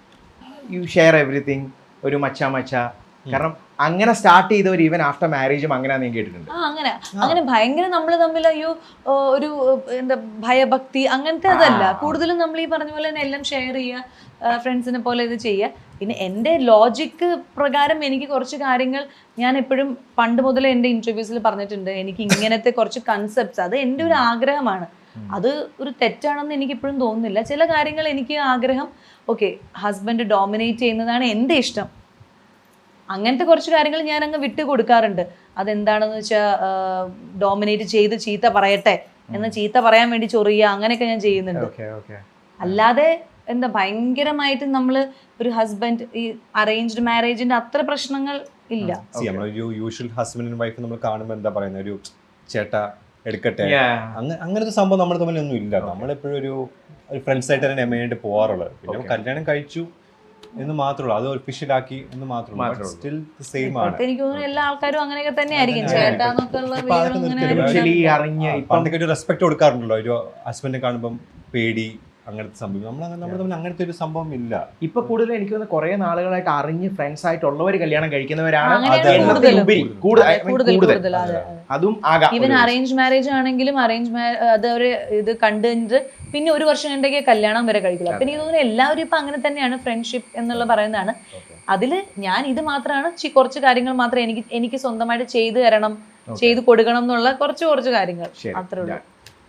യു ഷെയർ എവറിത്തിങ്, ഒരു മച്ച. കാരണം അങ്ങനെ സ്റ്റാർട്ട് ചെയ്തവർ ഈവൻ ആഫ്റ്റർ മാരേജും അങ്ങനെ ഞാൻ കേട്ടിട്ടുണ്ട്. അങ്ങനെ ഭയങ്കര നമ്മൾ തമ്മിൽ ഒരു എന്താ ഭയഭക്തി അങ്ങനത്തെ അതല്ല. കൂടുതലും നമ്മൾ ഈ പറഞ്ഞ പോലെ തന്നെ എല്ലാം ഷെയർ ചെയ്യുക, ഫ്രണ്ട്സിനെ പോലെ ഇത് ചെയ്യുക. പിന്നെ എൻ്റെ ലോജിക്ക് പ്രകാരം എനിക്ക് കുറച്ച് കാര്യങ്ങൾ ഞാൻ എപ്പോഴും പണ്ട് മുതലേ എൻ്റെ ഇൻ്റർവ്യൂസിൽ പറഞ്ഞിട്ടുണ്ട്. എനിക്ക് ഇങ്ങനത്തെ കുറച്ച് കൺസെപ്റ്റ്സ്, അത് എൻ്റെ ഒരു ആഗ്രഹമാണ്. അത് ഒരു തെറ്റാണെന്ന് എനിക്ക് ഇപ്പോഴും തോന്നുന്നില്ല. ചില കാര്യങ്ങൾ എനിക്ക് ആഗ്രഹം, ഓക്കെ ഹസ്ബൻഡ് ഡോമിനേറ്റ് ചെയ്യുന്നതാണ് എൻ്റെ ഇഷ്ടം, അങ്ങനത്തെ കുറച്ച് കാര്യങ്ങൾ ഞാൻ അങ്ങ് വിട്ടു കൊടുക്കാറുണ്ട്. അതെന്താണെന്ന് വെച്ചാൽ ഡോമിനേറ്റ് ചെയ്ത് ചീത്ത പറയട്ടെ എന്ന് ചീത്ത പറയാൻ വേണ്ടി ചൊറിയുക, അങ്ങനെയൊക്കെ ഞാൻ ചെയ്യുന്നുണ്ട്. അല്ലാതെ എന്താ ഭയങ്കരമായിട്ട് നമ്മൾ ഒരു ഹസ്ബൻഡ് ഈ അറേഞ്ച്ഡ് മാരേജിന്റെ അത്ര പ്രശ്നങ്ങൾ ഇല്ല. യൂഷ്വൽ ഹസ്ബൻഡ് ആൻഡ് വൈഫ് നമ്മൾ കാണുമ്പോൾ എന്താ പറയുന്നത്, ഒരു ചേട്ടാ എടുക്കട്ടെ, അങ്ങനത്തെ സംഭവം നമ്മൾ തമ്മിലൊന്നും ഇല്ല. നമ്മളെപ്പോഴും ഒരു ഫ്രണ്ട്സ് ആയിട്ട് തന്നെ എമ്മയായിട്ട് പോകാറുള്ളത്. പിന്നെ കല്യാണം കഴിച്ചു എന്ന് മാത്രമേ, അത് ഒഫീഷ്യലാക്കി എന്ന് മാത്രമേ, സ്റ്റിൽ സെയിം ആണ്. എനിക്ക് തോന്നുന്നു എല്ലാ ആൾക്കാരും അങ്ങനെയൊക്കെ തന്നെ ആയിരിക്കും. ചേട്ടാന്നൊക്കെ പണ്ടൊക്കെ ഒരു റെസ്പെക്ട് കൊടുക്കാറുണ്ടല്ലോ, ഒരു ഹസ്ബൻഡിനെ കാണുമ്പോൾ പേടി, അങ്ങനത്തെ സംഭവം. നമ്മൾ തമ്മിൽ അങ്ങനത്തെ ഒരു സംഭവം ഇല്ല. ഇപ്പൊ കൂടുതൽ എനിക്ക് തോന്നുന്നു കുറെ നാളുകളായിട്ട് അറിഞ്ഞ് ഫ്രണ്ട്സ് ആയിട്ടുള്ളവർ കല്യാണം കഴിക്കുന്നവരാണ് അതും. ഈവൻ അറേഞ്ച് മാരേജ് ആണെങ്കിലും അത് ഒരു ഇത് കണ്ടിട്ട് പിന്നെ 1 വർഷം കഴിഞ്ഞൊക്കെ കല്യാണം വരെ കഴിക്കില്ല. അപ്പൊ എനിക്ക് തോന്നുന്നു എല്ലാവരും ഇപ്പൊ അങ്ങനെ തന്നെയാണ്. ഫ്രണ്ട്ഷിപ്പ് എന്നുള്ള പറയുന്നതാണ്. അതില് ഞാൻ ഇത് മാത്രമാണ് കുറച്ച് കാര്യങ്ങൾ മാത്രമേ എനിക്ക് സ്വന്തമായിട്ട് ചെയ്തു തരണം, ചെയ്തു കൊടുക്കണം എന്നുള്ള കുറച്ച് കാര്യങ്ങൾ അത്രേ ഉള്ളൂ.